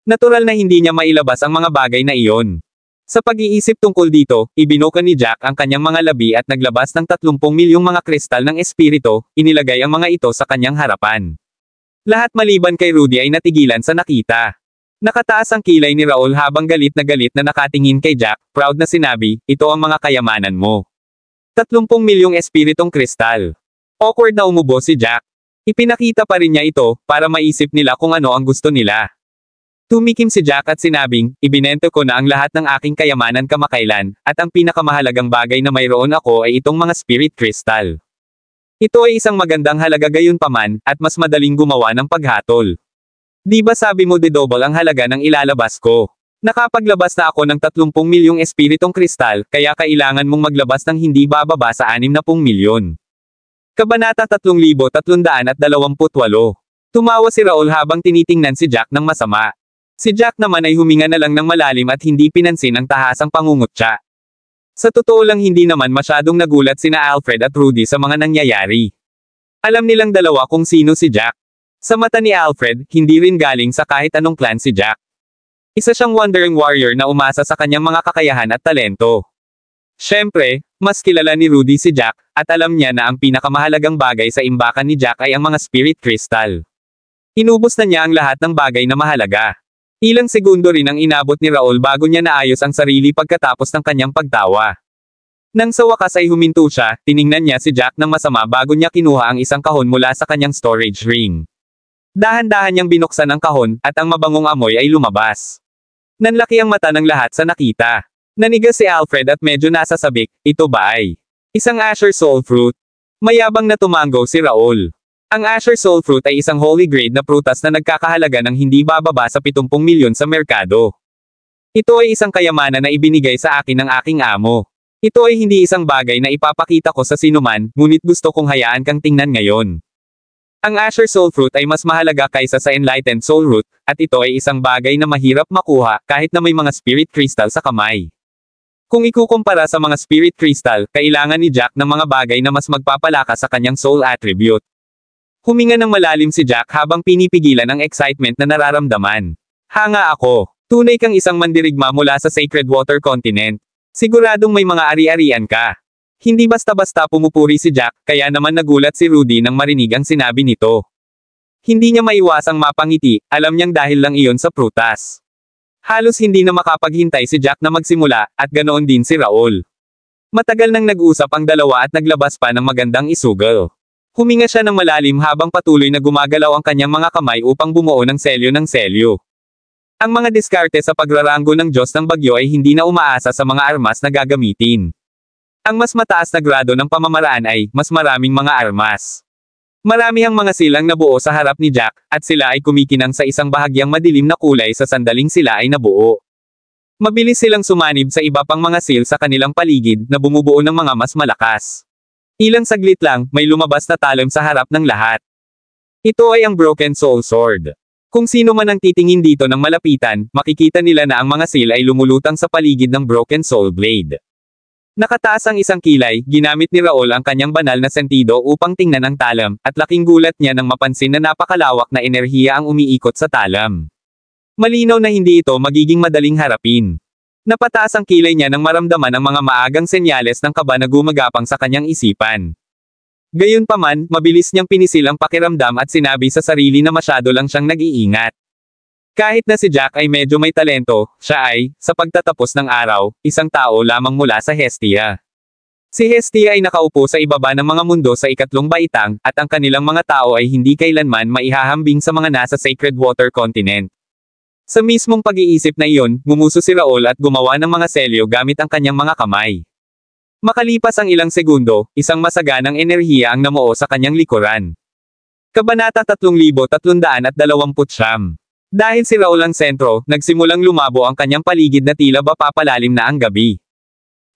Natural na hindi niya mailabas ang mga bagay na iyon. Sa pag-iisip tungkol dito, ibinuka ni Jack ang kanyang mga labi at naglabas ng 30 milyong mga kristal ng espiritu, inilagay ang mga ito sa kanyang harapan. Lahat maliban kay Rudy ay natigilan sa nakita. Nakataas ang kilay ni Raul habang galit na nakatingin kay Jack, proud na sinabi, ito ang mga kayamanan mo. 30 milyong espiritong kristal. Awkward na umubo si Jack. Ipinakita pa rin niya ito, para maisip nila kung ano ang gusto nila. Tumikim si Jack at sinabing, ibinento ko na ang lahat ng aking kayamanan kamakailan, at ang pinakamahalagang bagay na mayroon ako ay itong mga spirit crystal. Ito ay isang magandang halaga gayunpaman, at mas madaling gumawa ng paghatol. Di ba sabi mo double ang halaga ng ilalabas ko? Nakapaglabas na ako ng 30 milyong espiritong kristal, kaya kailangan mong maglabas ng hindi bababa sa 60 milyon. Kabanata 3328. Tumawa si Raul habang tinitingnan si Jack ng masama. Si Jack naman ay huminga na lang ng malalim at hindi pinansin ang tahasang pangungutya. Sa totoo lang hindi naman masyadong nagulat sina Alfred at Rudy sa mga nangyayari. Alam nilang dalawa kung sino si Jack. Sa mata ni Alfred, hindi rin galing sa kahit anong clan si Jack. Isa siyang wandering warrior na umasa sa kanyang mga kakayahan at talento. Siyempre, mas kilala ni Rudy si Jack, at alam niya na ang pinakamahalagang bagay sa imbakan ni Jack ay ang mga spirit crystal. Inubos na niya ang lahat ng bagay na mahalaga. Ilang segundo rin ang inabot ni Raul bago niya naayos ang sarili pagkatapos ng kanyang pagtawa. Nang sa wakas ay huminto siya, tiningnan niya si Jack ng masama bago niya kinuha ang isang kahon mula sa kanyang storage ring. Dahan-dahan niyang binuksan ang kahon, at ang mabangong amoy ay lumabas. Nanlaki ang mata ng lahat sa nakita. Nanigas si Alfred at medyo nasasabik, ito ba ay isang Asher Soul Fruit? Mayabang na tumango si Raul. Ang Asher Soul Fruit ay isang holy grade na prutas na nagkakahalaga ng hindi bababa sa 70 milyon sa merkado. Ito ay isang kayamanan na ibinigay sa akin ng aking amo. Ito ay hindi isang bagay na ipapakita ko sa sinuman, ngunit gusto kong hayaan kang tingnan ngayon. Ang Asher Soul Fruit ay mas mahalaga kaysa sa Enlightened Soul Root, at ito ay isang bagay na mahirap makuha kahit na may mga spirit crystal sa kamay. Kung ikukumpara sa mga spirit crystal, kailangan ni Jack ng mga bagay na mas magpapalakas sa kanyang soul attribute. Huminga ng malalim si Jack habang pinipigilan ang excitement na nararamdaman. Hanga ako. Tunay kang isang mandirigma mula sa Sacred Water Continent. Siguradong may mga ari-arian ka. Hindi basta-basta pumupuri si Jack, kaya naman nagulat si Rudy nang marinig ang sinabi nito. Hindi niya maiwasang mapangiti, alam niyang dahil lang iyon sa prutas. Halos hindi na makapaghintay si Jack na magsimula, at ganoon din si Raul. Matagal nang nag-usap ang dalawa at naglabas pa ng magandang isugal. Huminga siya ng malalim habang patuloy na gumagalaw ang kanyang mga kamay upang bumuo ng selyo. Ang mga diskarte sa pagraranggo ng Diyos ng Bagyo ay hindi na umaasa sa mga armas na gagamitin. Ang mas mataas na grado ng pamamaraan ay, mas maraming mga armas. Marami ang mga silang nabuo sa harap ni Jack, at sila ay kumikinang sa isang bahagyang madilim na kulay sa sandaling sila ay nabuo. Mabilis silang sumanib sa iba pang mga seal sa kanilang paligid na bumubuo ng mga mas malakas. Ilang saglit lang, may lumabas na talon sa harap ng lahat. Ito ay ang Broken Soul Sword. Kung sino man ang titingin dito ng malapitan, makikita nila na ang mga seal ay lumulutang sa paligid ng Broken Soul Blade. Nakataas ang isang kilay, ginamit ni Raul ang kanyang banal na sentido upang tingnan ang talam, at laking gulat niya nang mapansin na napakalawak na enerhiya ang umiikot sa talam. Malinaw na hindi ito magiging madaling harapin. Napataas ang kilay niya nang maramdaman ang mga maagang senyales ng kaba na gumagapang sa kanyang isipan. Gayunpaman, mabilis niyang pinisil ang pakiramdam at sinabi sa sarili na masyado lang siyang nag-iingat. Kahit na si Jack ay medyo may talento, siya ay, sa pagtatapos ng araw, isang tao lamang mula sa Hestia. Si Hestia ay nakaupo sa ibaba ng mga mundo sa ikatlong baitang, at ang kanilang mga tao ay hindi kailanman maihahambing sa mga nasa Sacred Water Continent. Sa mismong pag-iisip na iyon, gumuso si Raul at gumawa ng mga selyo gamit ang kanyang mga kamay. Makalipas ang ilang segundo, isang masaganang enerhiya ang namuo sa kanyang likuran. Kabanata 3329. Dahil si Raul ang sentro, nagsimulang lumabo ang kanyang paligid na tila ba papalalim na ang gabi.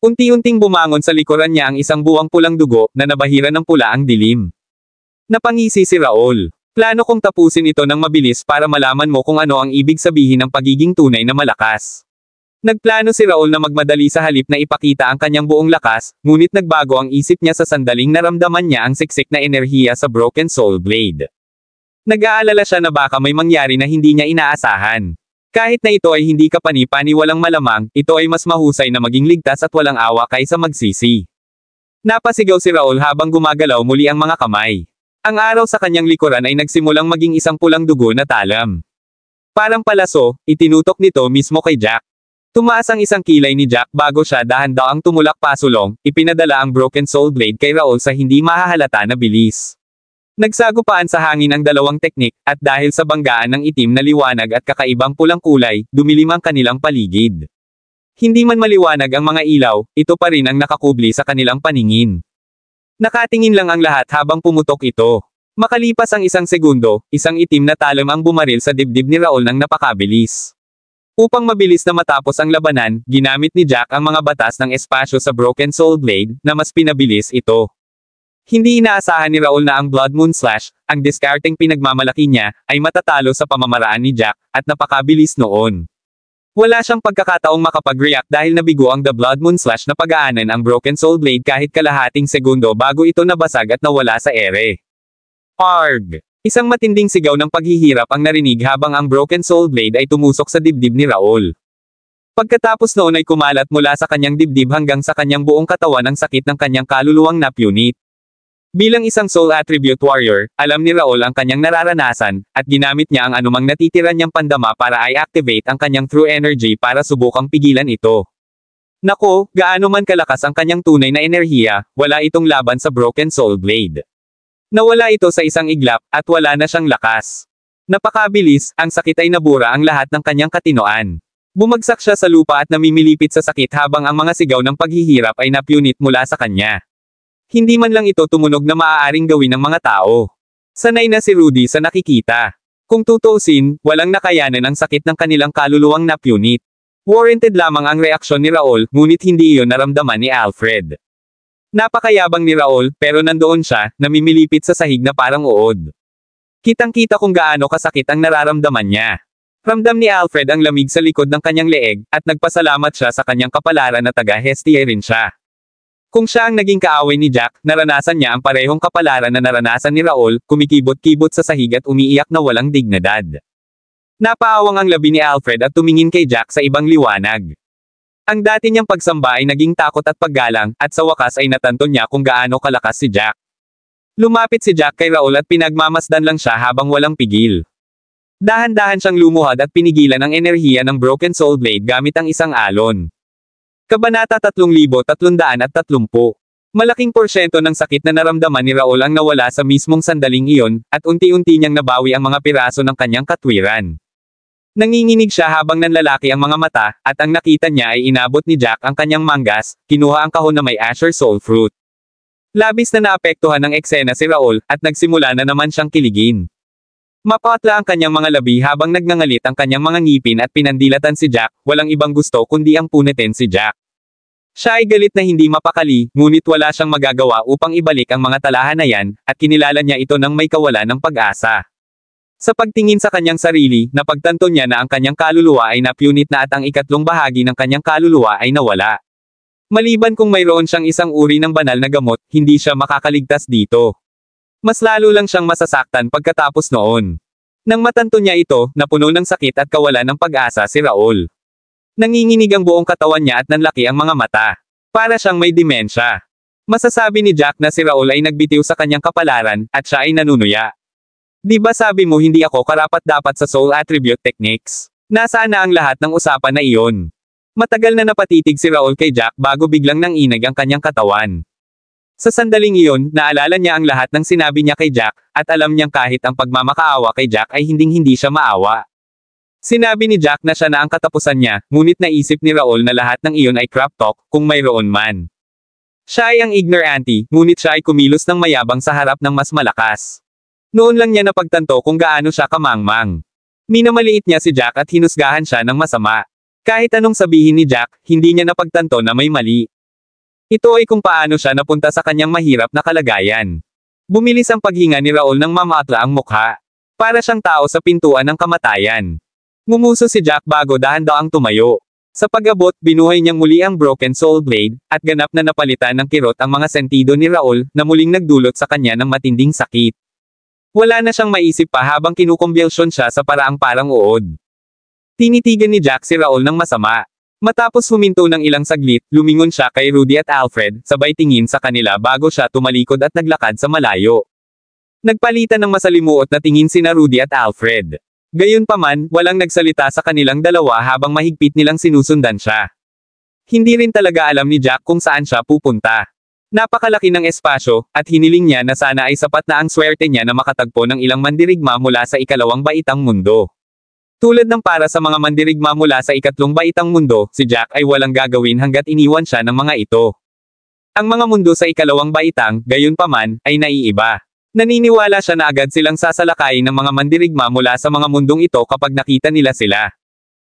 Unti-unting bumangon sa likuran niya ang isang buwang pulang dugo, na nabahira ng pula ang dilim. Napangisi si Raul. Plano kong tapusin ito ng mabilis para malaman mo kung ano ang ibig sabihin ng pagiging tunay na malakas. Nagplano si Raul na magmadali sa halip na ipakita ang kanyang buong lakas, ngunit nagbago ang isip niya sa sandaling naramdaman niya ang siksik na enerhiya sa Broken Soul Blade. Nag-aalala siya na baka may mangyari na hindi niya inaasahan. Kahit na ito ay hindi kapani-paniwalang malamang, ito ay mas mahusay na maging ligtas at walang awa kaysa magsisi. Napasigaw si Raul habang gumagalaw muli ang mga kamay. Ang araw sa kanyang likuran ay nagsimulang maging isang pulang dugo na talam. Parang palaso, itinutok nito mismo kay Jack. Tumaas ang isang kilay ni Jack bago siya dahan-daang tumulak pasulong, ipinadala ang Broken Soul Blade kay Raul sa hindi mahahalata na bilis. Nagsagupaan sa hangin ang dalawang teknik, at dahil sa banggaan ng itim na liwanag at kakaibang pulang kulay, dumilim ang kanilang paligid. Hindi man maliwanag ang mga ilaw, ito pa rin ang nakakubli sa kanilang paningin. Nakatingin lang ang lahat habang pumutok ito. Makalipas ang isang segundo, isang itim na talam ang bumaril sa dibdib ni Raul ng napakabilis. Upang mabilis na matapos ang labanan, ginamit ni Jack ang mga batas ng espasyo sa Broken Soul Blade, na mas pinabilis ito. Hindi inaasahan ni Raul na ang Blood Moon Slash, ang diskarteng pinagmamalaki niya, ay matatalo sa pamamaraan ni Jack, at napakabilis noon. Wala siyang pagkakataong makapag-react dahil nabigo ang The Blood Moon Slash na pag-aanan ang Broken Soul Blade kahit kalahating segundo bago ito nabasag at nawala sa ere. Arg! Isang matinding sigaw ng paghihirap ang narinig habang ang Broken Soul Blade ay tumusok sa dibdib ni Raul. Pagkatapos noon ay kumalat mula sa kanyang dibdib hanggang sa kanyang buong katawan ang sakit ng kanyang kaluluwang napunit. Bilang isang soul attribute warrior, alam ni Raul ang kanyang nararanasan, at ginamit niya ang anumang natitira niyang pandama para i-activate ang kanyang true energy para subukang pigilan ito. Nako, gaano man kalakas ang kanyang tunay na enerhiya, wala itong laban sa Broken Soul Blade. Nawala ito sa isang iglap, at wala na siyang lakas. Napakabilis, ang sakit ay nabura ang lahat ng kanyang katinoan. Bumagsak siya sa lupa at namimilipit sa sakit habang ang mga sigaw ng paghihirap ay napunit mula sa kanya. Hindi man lang ito tumunog na maaaring gawin ng mga tao. Sanay na si Rudy sa nakikita. Kung tutuusin, walang nakayanan ang sakit ng kanilang kaluluwang napunit. Warranted lamang ang reaksyon ni Raul, ngunit hindi iyon naramdaman ni Alfred. Napakayabang ni Raul, pero nandoon siya, namimilipit sa sahig na parang uod. Kitang-kita kung gaano kasakit ang nararamdaman niya. Ramdam ni Alfred ang lamig sa likod ng kanyang leeg, at nagpasalamat siya sa kanyang kapalaran na taga-Hestia rin siya. Kung siya ang naging kaaway ni Jack, naranasan niya ang parehong kapalaran na naranasan ni Raul, kumikibot-kibot sa sahig at umiiyak na walang dignidad. Napaawang ang labi ni Alfred at tumingin kay Jack sa ibang liwanag. Ang dati niyang pagsamba ay naging takot at paggalang, at sa wakas ay natanto niya kung gaano kalakas si Jack. Lumapit si Jack kay Raul at pinagmamasdan lang siya habang walang pigil. Dahan-dahan siyang lumuhad at pinigilan ang enerhiya ng Broken Soul Blade gamit ang isang alon. Kabanata 3330. Malaking porsyento ng sakit na naramdaman ni Raul ang nawala sa mismong sandaling iyon, at unti-unti niyang nabawi ang mga piraso ng kanyang katwiran. Nanginginig siya habang nanlalaki ang mga mata, at ang nakita niya ay inabot ni Jack ang kanyang manggas, kinuha ang kahon na may Asher Soul Fruit. Labis na naapektuhan ng eksena si Raul, at nagsimula na naman siyang kiligin. Mapatla ang kanyang mga labi habang nagngangalit ang kanyang mga ngipin at pinandilatan si Jack, walang ibang gusto kundi ang punitin si Jack. Siya ay galit na hindi mapakali, ngunit wala siyang magagawa upang ibalik ang mga talahan na yan, at kinilala niya ito ng may kawalan ng pag-asa. Sa pagtingin sa kanyang sarili, napagtanto niya na ang kanyang kaluluwa ay napunit na at ang ikatlong bahagi ng kanyang kaluluwa ay nawala. Maliban kung mayroon siyang isang uri ng banal na gamot, hindi siya makakaligtas dito. Mas lalo lang siyang masasaktan pagkatapos noon. Nang matanto niya ito, napuno ng sakit at kawalan ng pag-asa si Raul. Nanginginig ang buong katawan niya at nanlaki ang mga mata. Para siyang may demensya. Masasabi ni Jack na si Raul ay nagbitiw sa kanyang kapalaran, at siya ay nanunuya. Di ba sabi mo hindi ako karapat-dapat sa soul attribute techniques? Nasaan na ang lahat ng usapan na iyon? Matagal na napatitig si Raul kay Jack bago biglang nanginag ang kanyang katawan. Sa sandaling iyon, naalala niya ang lahat ng sinabi niya kay Jack, at alam niyang kahit ang pagmamakaawa kay Jack ay hindi siya maawa. Sinabi ni Jack na siya na ang katapusan niya, ngunit naisip ni Raul na lahat ng iyon ay crap talk, kung mayroon man. Siya ay ang ignorante, ngunit siya ay kumilos ng mayabang sa harap ng mas malakas. Noon lang niya napagtanto kung gaano siya kamangmang. Minamaliit niya si Jack at hinusgahan siya ng masama. Kahit anong sabihin ni Jack, hindi niya napagtanto na may mali. Ito ay kung paano siya napunta sa kanyang mahirap na kalagayan. Bumilis ang paghinga ni Raul nang mamatla ang mukha. Para siyang tao sa pintuan ng kamatayan. Ngumuso si Jack bago dahan-daang tumayo. Sa pag-abot, binuhay niyang muli ang Broken Soul Blade, at ganap na napalitan ng kirot ang mga sentido ni Raul, na muling nagdulot sa kanya ng matinding sakit. Wala na siyang maisip pa habang kinukumbelsyon siya sa paraang parang uod. Tinitigan ni Jack si Raul ng masama. Matapos huminto ng ilang saglit, lumingon siya kay Rudy at Alfred, sabay tingin sa kanila bago siya tumalikod at naglakad sa malayo. Nagpalitan ng masalimuot na tingin sina Rudy at Alfred. Gayunpaman, walang nagsalita sa kanilang dalawa habang mahigpit nilang sinusundan siya. Hindi rin talaga alam ni Jack kung saan siya pupunta. Napakalaki ng espasyo, at hiniling niya na sana ay sapat na ang swerte niya na makatagpo ng ilang mandirigma mula sa ikalawang baitang mundo. Tulad ng para sa mga mandirigma mula sa ikatlong baitang mundo, si Jack ay walang gagawin hanggat iniwan siya ng mga ito. Ang mga mundo sa ikalawang baitang, gayunpaman, ay naiiba. Naniniwala siya na agad silang sasalakayin ng mga mandirigma mula sa mga mundong ito kapag nakita nila sila.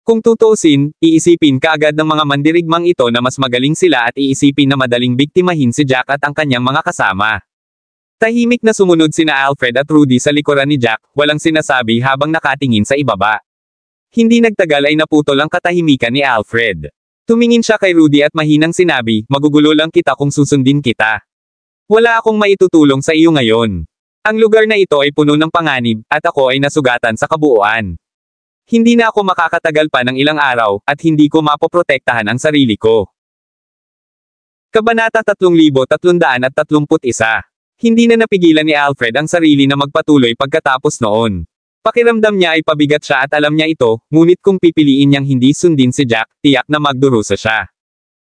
Kung tutuusin, iisipin kaagad ng mga mandirigmang ito na mas magaling sila at iisipin na madaling biktimahin si Jack at ang kanyang mga kasama. Tahimik na sumunod sina Alfred at Rudy sa likuran ni Jack, walang sinasabi habang nakatingin sa ibaba. Hindi nagtagal ay naputol ang katahimikan ni Alfred. Tumingin siya kay Rudy at mahinang sinabi, magugulo lang kita kung susundin kita. Wala akong maitutulong sa iyo ngayon. Ang lugar na ito ay puno ng panganib, at ako ay nasugatan sa kabuuan. Hindi na ako makakatagal pa ng ilang araw, at hindi ko mapoprotektahan ang sarili ko. Kabanata 3331. Hindi na napigilan ni Alfred ang sarili na magpatuloy pagkatapos noon. Pakiramdam niya ay pabigat siya at alam niya ito, ngunit kung pipiliin niyang hindi sundin si Jack, tiyak na magdurusa siya.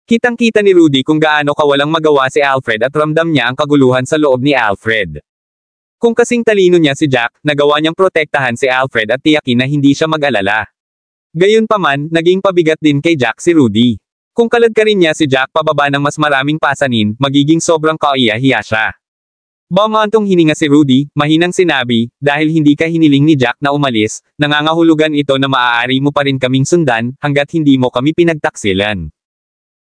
Kitang-kita ni Rudy kung gaano kawalang magawa si Alfred at ramdam niya ang kaguluhan sa loob ni Alfred. Kung kasing talino niya si Jack, nagawa niyang protektahan si Alfred at tiyakin na hindi siya mag-alala. Gayunpaman, naging pabigat din kay Jack si Rudy. Kung kaladkarin niya si Jack pababa ng mas maraming pasanin, magiging sobrang kaiya-hiya siya. Bumantong hininga si Rudy, mahinang sinabi, dahil hindi ka hiniling ni Jack na umalis, nangangahulugan ito na maaari mo pa rin kaming sundan, hanggat hindi mo kami pinagtaksilan.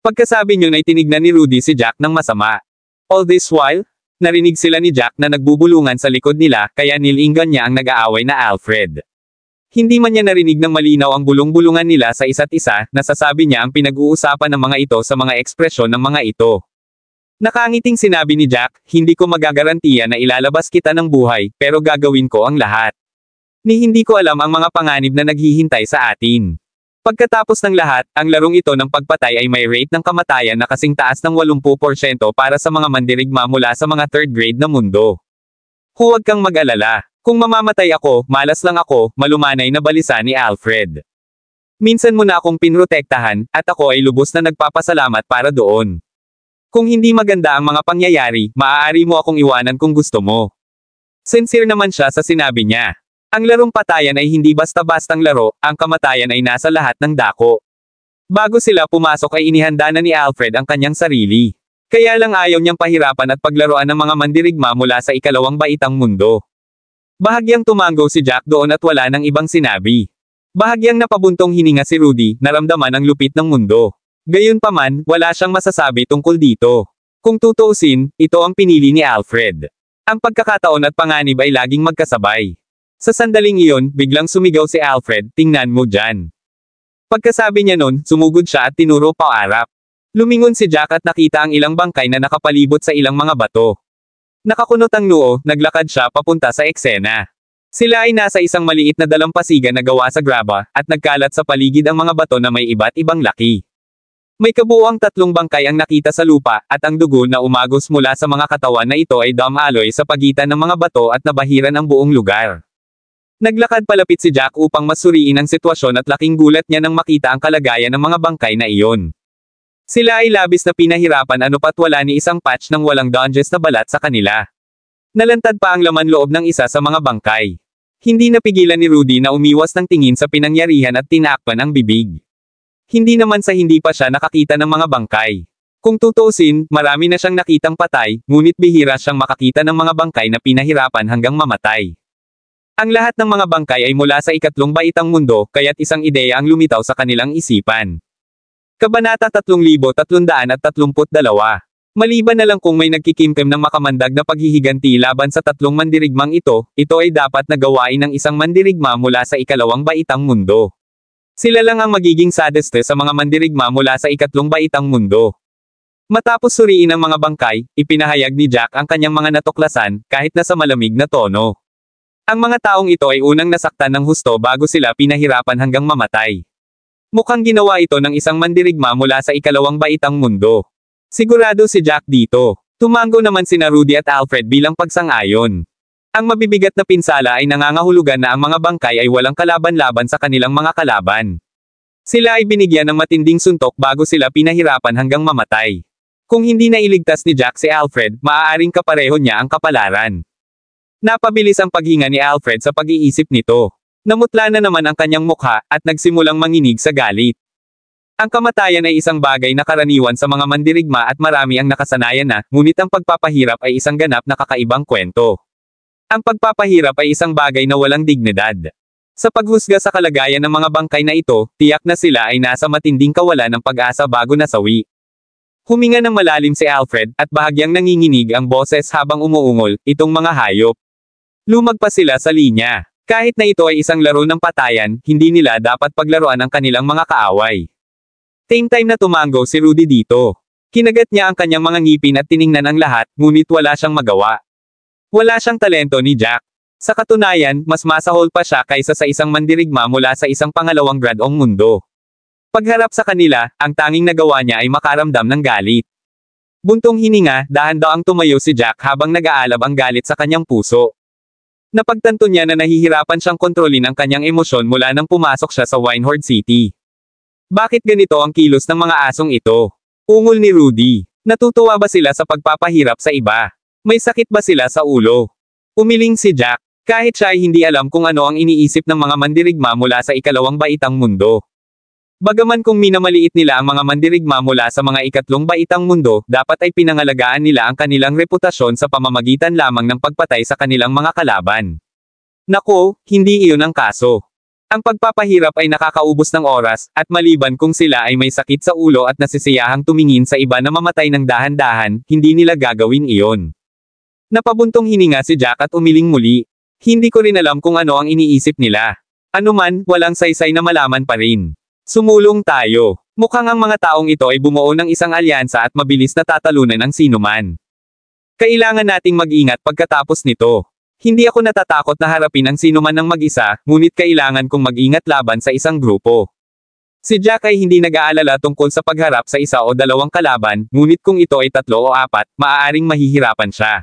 Pagkasabi niyon ay tinignan ni Rudy si Jack ng masama. All this while, narinig sila ni Jack na nagbubulungan sa likod nila, kaya nilinggan niya ang nag-aaway na Alfred. Hindi man niya narinig ng malinaw ang bulong-bulungan nila sa isa't isa, nasasabi niya ang pinag-uusapan ng mga ito sa mga ekspresyon ng mga ito. Nakangiting sinabi ni Jack, hindi ko magagarantiya na ilalabas kita ng buhay, pero gagawin ko ang lahat. Ni hindi ko alam ang mga panganib na naghihintay sa atin. Pagkatapos ng lahat, ang larong ito ng pagpatay ay may rate ng kamatayan na kasing taas ng 80% para sa mga mandirigma mula sa mga third grade na mundo. Huwag kang mag-alala. Kung mamamatay ako, malas lang ako, malumanay na balisa ni Alfred. Minsan mo na akong pinrotektahan, at ako ay lubos na nagpapasalamat para doon. Kung hindi maganda ang mga pangyayari, maaari mo akong iwanan kung gusto mo. Sincere naman siya sa sinabi niya. Ang larong patayan ay hindi basta-bastang laro, ang kamatayan ay nasa lahat ng dako. Bago sila pumasok ay inihanda na ni Alfred ang kanyang sarili. Kaya lang ayaw niyang pahirapan at paglaruan ng mga mandirigma mula sa ikalawang baitang mundo. Bahagyang tumango si Jack doon at wala nang ibang sinabi. Bahagyang napabuntong hininga si Rudy, naramdaman ang lupit ng mundo. Gayunpaman, wala siyang masasabi tungkol dito. Kung tutuusin, ito ang pinili ni Alfred. Ang pagkakataon at panganib ay laging magkasabay. Sa sandaling iyon, biglang sumigaw si Alfred, tingnan mo dyan. Pagkasabi niya nun, sumugod siya at tinuro paarap. Lumingon si Jack at nakita ang ilang bangkay na nakapalibot sa ilang mga bato. Nakakunot ang noo, naglakad siya papunta sa eksena. Sila ay nasa isang maliit na dalampasigan na gawa sa graba, at nagkalat sa paligid ang mga bato na may iba't ibang laki. May kabuuang 3 bangkay ang nakita sa lupa, at ang dugo na umagos mula sa mga katawan na ito ay dumaloy sa pagitan ng mga bato at nabahiran ang buong lugar. Naglakad palapit si Jack upang masuriin ang sitwasyon at laking gulat niya nang makita ang kalagayan ng mga bangkay na iyon. Sila ay labis na pinahirapan pat wala ni isang patch ng walang dodges na balat sa kanila. Nalantad pa ang laman loob ng isa sa mga bangkay. Hindi napigilan ni Rudy na umiwas ng tingin sa pinangyarihan at tinakpan ang bibig. Hindi naman sa hindi pa siya nakakita ng mga bangkay. Kung tutuusin, marami na siyang nakitang patay, ngunit bihira siyang makakita ng mga bangkay na pinahirapan hanggang mamatay. Ang lahat ng mga bangkay ay mula sa ikatlong baitang mundo, kaya't isang ideya ang lumitaw sa kanilang isipan. Kabanata 3332. Maliban na lang kung may nagkikimkim ng makamandag na paghihiganti laban sa 3 mandirigmang ito ay dapat na gawain ng isang mandirigma mula sa ikalawang baitang mundo. Sila lang ang magiging sadeste sa mga mandirigma mula sa ikatlong baitang mundo. Matapos suriin ang mga bangkay, ipinahayag ni Jack ang kanyang mga natuklasan, kahit na sa malamig na tono. Ang mga taong ito ay unang nasaktan ng husto bago sila pinahirapan hanggang mamatay. Mukhang ginawa ito ng isang mandirigma mula sa ikalawang baitang mundo. Sigurado si Jack dito. Tumango naman sina Rudy at Alfred bilang pagsang-ayon. Ang mabibigat na pinsala ay nangangahulugan na ang mga bangkay ay walang kalaban-laban sa kanilang mga kalaban. Sila ay binigyan ng matinding suntok bago sila pinahirapan hanggang mamatay. Kung hindi na iligtas ni Jack si Alfred, maaaring kapareho niya ang kapalaran. Napabilis ang paghinga ni Alfred sa pag-iisip nito. Namutla na naman ang kanyang mukha, at nagsimulang manginig sa galit. Ang kamatayan ay isang bagay na karaniwan sa mga mandirigma at marami ang nakasanayan na, ngunit ang pagpapahirap ay isang ganap na kakaibang kwento. Ang pagpapahirap ay isang bagay na walang dignidad. Sa paghusga sa kalagayan ng mga bangkay na ito, tiyak na sila ay nasa matinding kawalan ng pag-asa bago nasawi. Huminga ng malalim si Alfred, at bahagyang nanginginig ang boses habang umuungol, itong mga hayop. Lumagpas sila sa linya. Kahit na ito ay isang laro ng patayan, hindi nila dapat paglaruan ang kanilang mga kaaway. Same time na tumango si Rudy dito. Kinagat niya ang kanyang mga ngipin at tiningnan ang lahat, ngunit wala siyang magawa. Wala siyang talento ni Jack. Sa katunayan, mas masahol pa siya kaysa sa isang mandirigma mula sa isang pangalawang gradong mundo. Pagharap sa kanila, ang tanging nagawa niya ay makaramdam ng galit. Buntong hininga, dahan-daang tumayo si Jack habang nag-aalab ang galit sa kanyang puso. Napagtanto niya na nahihirapan siyang kontrolin ang kanyang emosyon mula nang pumasok siya sa Winehorde City. Bakit ganito ang kilos ng mga asong ito? Ungol ni Rudy. Natutuwa ba sila sa pagpapahirap sa iba? May sakit ba sila sa ulo? Umiling si Jack. Kahit siya ay hindi alam kung ano ang iniisip ng mga mandirigma mula sa ikalawang baitang mundo. Bagaman kung minamaliit nila ang mga mandirigma mula sa mga ikatlong baitang mundo, dapat ay pinangalagaan nila ang kanilang reputasyon sa pamamagitan lamang ng pagpatay sa kanilang mga kalaban. Nako, hindi iyon ang kaso. Ang pagpapahirap ay nakakaubos ng oras, at maliban kung sila ay may sakit sa ulo at nasisiyahang tumingin sa iba na mamatay ng dahan-dahan, hindi nila gagawin iyon. Napabuntong hininga si Jack at umiling muli. Hindi ko rin alam kung ano ang iniisip nila. Anuman, walang saysay na malaman pa rin. Sumulong tayo. Mukhang ang mga taong ito ay bumuo ng isang alyansa at mabilis na tatalunan ang sinuman. Kailangan nating mag-ingat pagkatapos nito. Hindi ako natatakot na harapin ang sinuman ng mag-isa, ngunit kailangan kong mag-ingat laban sa isang grupo. Si Jack ay hindi nag-aalala tungkol sa pagharap sa isa o dalawang kalaban, ngunit kung ito ay 3 o 4, maaaring mahihirapan siya.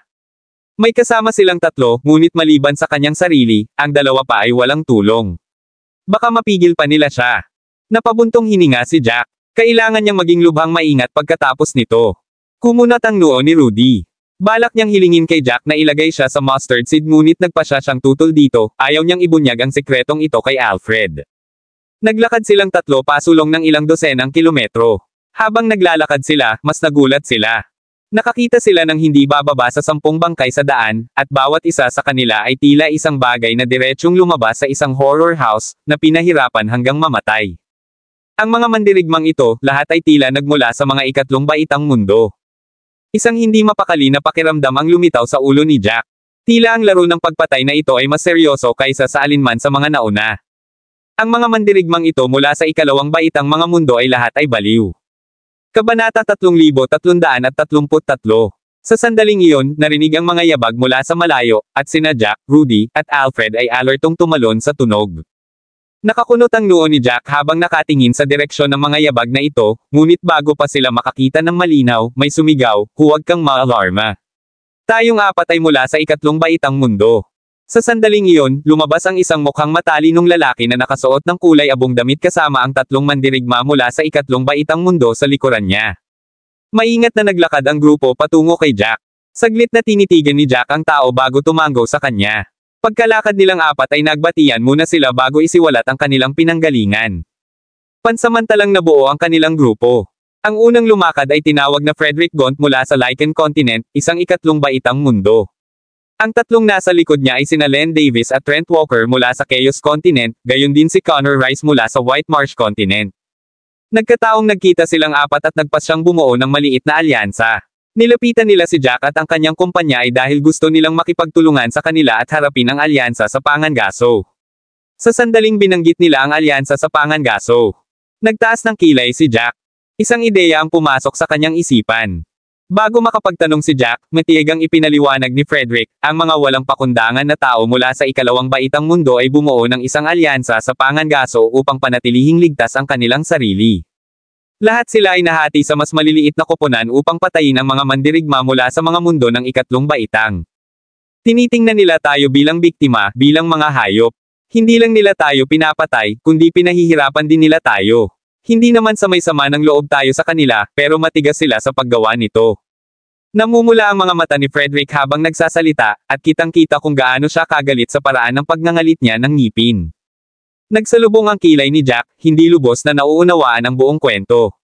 May kasama silang 3, ngunit maliban sa kanyang sarili, ang 2 pa ay walang tulong. Baka mapigil pa nila siya. Napabuntong hininga si Jack. Kailangan niyang maging lubhang maingat pagkatapos nito. Kumunat ang noo ni Rudy. Balak niyang hilingin kay Jack na ilagay siya sa mustard seed ngunit nagpasya siyang tutol dito, ayaw niyang ibunyag ang sekretong ito kay Alfred. Naglakad silang 3 pasulong ng ilang dosenang kilometro. Habang naglalakad sila, mas nagulat sila. Nakakita sila ng hindi bababa sa 10 bangkay sa daan, at bawat isa sa kanila ay tila isang bagay na diretsyong lumabas sa isang horror house, na pinahirapan hanggang mamatay. Ang mga mandirigmang ito, lahat ay tila nagmula sa mga ikatlong baitang mundo. Isang hindi mapakali na pakiramdam ang lumitaw sa ulo ni Jack. Tila ang laro ng pagpatay na ito ay mas seryoso kaysa sa alinman sa mga nauna. Ang mga mandirigmang ito mula sa ikalawang baitang mga mundo ay lahat ay baliw. Kabanata 3333. Sa sandaling iyon, narinig ang mga yabag mula sa malayo, at sina Jack, Rudy, at Alfred ay alertong tumalon sa tunog. Nakakunot ang noo ni Jack habang nakatingin sa direksyon ng mga yabag na ito, ngunit bago pa sila makakita ng malinaw, may sumigaw, huwag kang maalarma. Tayong 4 ay mula sa ikatlong baitang mundo. Sa sandaling iyon, lumabas ang isang mukhang matalinong lalaki na nakasuot ng kulay abong damit kasama ang 3 mandirigma mula sa ikatlong baitang mundo sa likuran niya. Maingat na naglakad ang grupo patungo kay Jack. Saglit na tinitigan ni Jack ang tao bago tumango sa kanya. Pagkalakad nilang 4 ay nagbatian muna sila bago isiwalat ang kanilang pinanggalingan. Pansamantalang nabuo ang kanilang grupo. Ang unang lumakad ay tinawag na Frederick Gaunt mula sa Lycan Continent, isang ikatlong baitang mundo. Ang 3 nasa likod niya ay sina Len Davis at Trent Walker mula sa Chaos Continent, gayon din si Connor Rice mula sa White Marsh Continent. Nagkataong nagkita silang 4 at nagpasyang bumuo ng maliit na alyansa. Nilapitan nila si Jack at ang kanyang kumpanya ay dahil gusto nilang makipagtulungan sa kanila at harapin ang alyansa sa Pangangaso. Sa sandaling binanggit nila ang alyansa sa Pangangaso. Nagtaas ng kilay si Jack. Isang ideya ang pumasok sa kanyang isipan. Bago makapagtanong si Jack, matiyagang ipinaliwanag ni Frederick, ang mga walang pakundangan na tao mula sa ikalawang baitang mundo ay bumuo ng isang alyansa sa Pangangaso upang panatilihing ligtas ang kanilang sarili. Lahat sila ay nahati sa mas maliliit na koponan upang patayin ang mga mandirigma mula sa mga mundo ng ikatlong baitang. Tinitingnan nila tayo bilang biktima, bilang mga hayop. Hindi lang nila tayo pinapatay, kundi pinahihirapan din nila tayo. Hindi naman sa may sama ng loob tayo sa kanila, pero matigas sila sa paggawa nito. Namumula ang mga mata ni Frederick habang nagsasalita, at kitang-kita kung gaano siya kagalit sa paraan ng pagngangalit niya ng ngipin. Nagsalubong ang kilay ni Jack, hindi lubos na nauunawaan ang buong kwento.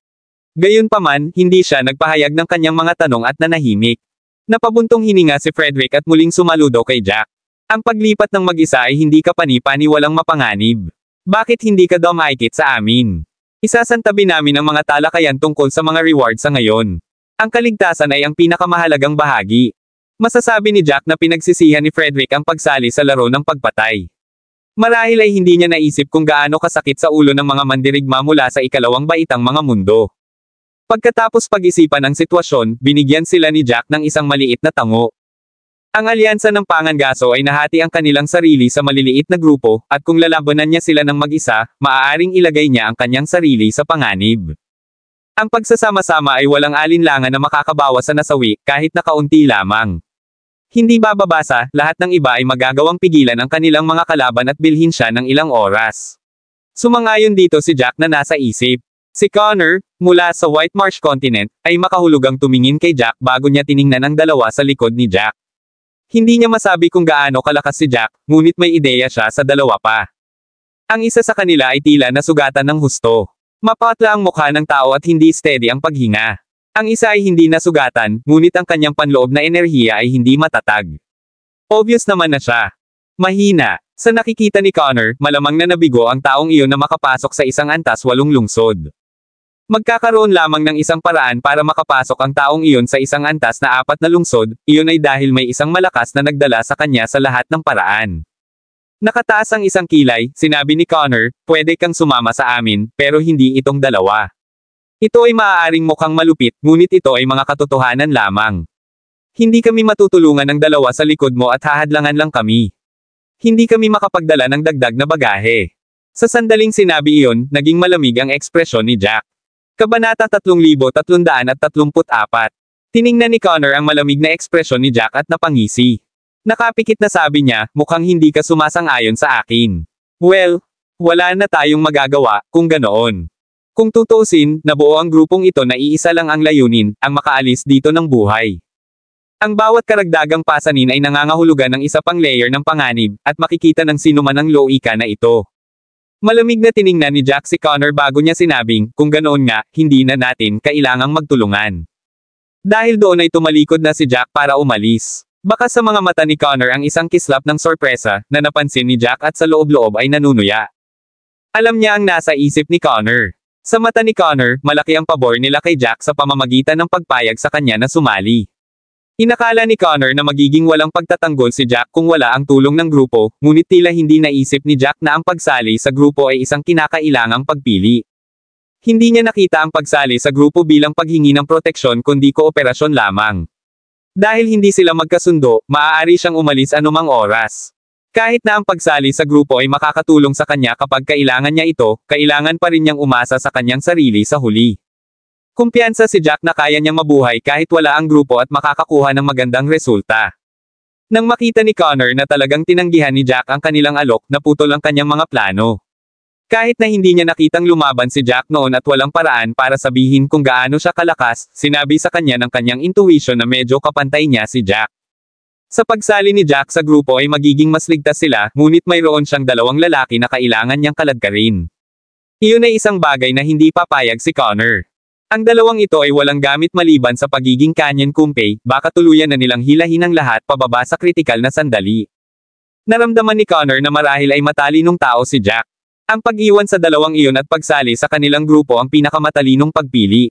Gayunpaman, hindi siya nagpahayag ng kanyang mga tanong at nanahimik. Napabuntong hininga si Frederick at muling sumaludo kay Jack. Ang paglipat ng mag-isa ay hindi ka pani-paniwalang mapanganib. Bakit hindi ka dumaikit sa amin? Isasantabi namin ang mga talakayan tungkol sa mga reward sa ngayon. Ang kaligtasan ay ang pinakamahalagang bahagi. Masasabi ni Jack na pinagsisihan ni Frederick ang pagsali sa laro ng pagpatay. Marahil ay hindi niya naisip kung gaano kasakit sa ulo ng mga mandirigma mula sa ikalawang baitang mga mundo. Pagkatapos pag-isipan ang sitwasyon, binigyan sila ni Jack ng isang maliit na tango. Ang alyansa ng Pangangaso ay nahati ang kanilang sarili sa maliliit na grupo, at kung lalabanan niya sila ng mag-isa, maaaring ilagay niya ang kanyang sarili sa panganib. Ang pagsasama-sama ay walang alinlangan na makakabawas sa nasawi, kahit na kaunti lamang. Hindi bababasa, lahat ng iba ay magagawang pigilan ang kanilang mga kalaban at bilhin siya ng ilang oras. Sumangayon dito si Jack na nasa isip. Si Connor, mula sa White Marsh Continent, ay makahulugang tumingin kay Jack bago niya tiningnan ang dalawa sa likod ni Jack. Hindi niya masabi kung gaano kalakas si Jack, ngunit may ideya siya sa dalawa pa. Ang isa sa kanila ay tila nasugatan ng husto. Mapatla ang mukha ng tao at hindi steady ang paghinga. Ang isa ay hindi nasugatan, ngunit ang kanyang panloob na enerhiya ay hindi matatag. Obvious naman na siya. Mahina. Sa nakikita ni Connor, malamang na nabigo ang taong iyon na makapasok sa isang antas 8 lungsod. Magkakaroon lamang ng isang paraan para makapasok ang taong iyon sa isang antas na 4 na lungsod, iyon ay dahil may isang malakas na nagdala sa kanya sa lahat ng paraan. Nakataas ang isang kilay, sinabi ni Connor, pwede kang sumama sa amin, pero hindi itong dalawa. Ito ay maaaring mukhang malupit, ngunit ito ay mga katotohanan lamang. Hindi kami matutulungan ng dalawa sa likod mo at hahadlangan lang kami. Hindi kami makapagdala ng dagdag na bagahe. Sa sandaling sinabi iyon, naging malamig ang ekspresyon ni Jack. Kabanata 3334. Tiningnan ni Connor ang malamig na ekspresyon ni Jack at napangisi. Nakapikit na sabi niya, mukhang hindi ka sumasang-ayon sa akin. Well, wala na tayong magagawa, kung ganoon. Kung tutuusin, nabuo ang grupong ito na iisa lang ang layunin, ang makaalis dito ng buhay. Ang bawat karagdagang pasanin ay nangangahulugan ng isa pang layer ng panganib, at makikita ng sinuman ang loika na ito. Malamig na tiningnan ni Jack si Connor bago niya sinabing, kung ganoon nga, hindi na natin kailangang magtulungan. Dahil doon ay tumalikod na si Jack para umalis. Baka sa mga mata ni Connor ang isang kislap ng sorpresa, na napansin ni Jack at sa loob-loob ay nanunuya. Alam niya ang nasa isip ni Connor. Sa mata ni Connor, malaki ang pabor nila kay Jack sa pamamagitan ng pagpayag sa kanya na sumali. Inakala ni Connor na magiging walang pagtatanggol si Jack kung wala ang tulong ng grupo, ngunit tila hindi naisip ni Jack na ang pagsali sa grupo ay isang kinakailangang pagpili. Hindi niya nakita ang pagsali sa grupo bilang paghingi ng proteksyon kundi kooperasyon lamang. Dahil hindi sila magkasundo, maaari siyang umalis anumang oras. Kahit na ang pagsali sa grupo ay makakatulong sa kanya kapag kailangan niya ito, kailangan pa rin niyang umasa sa kanyang sarili sa huli. Kumpiyansa si Jack na kaya niyang mabuhay kahit wala ang grupo at makakakuha ng magandang resulta. Nang makita ni Connor na talagang tinanggihan ni Jack ang kanilang alok, naputol ang kanyang mga plano. Kahit na hindi niya nakitang lumaban si Jack noon at walang paraan para sabihin kung gaano siya kalakas, sinabi sa kanya ng kanyang intuition na medyo kapantay niya si Jack. Sa pagsali ni Jack sa grupo ay magiging mas ligtas sila, ngunit mayroon siyang 2 lalaki na kailangan niyang kaladkarin. Iyon ay isang bagay na hindi papayag si Connor. Ang 2 ito ay walang gamit maliban sa pagiging Kanyen Kumpay, baka tuluyan na nilang hilahin ang lahat pababa sa kritikal na sandali. Naramdaman ni Connor na marahil ay matalinong tao si Jack. Ang pag-iwan sa 2 iyon at pagsali sa kanilang grupo ang pinakamatalinong pagpili.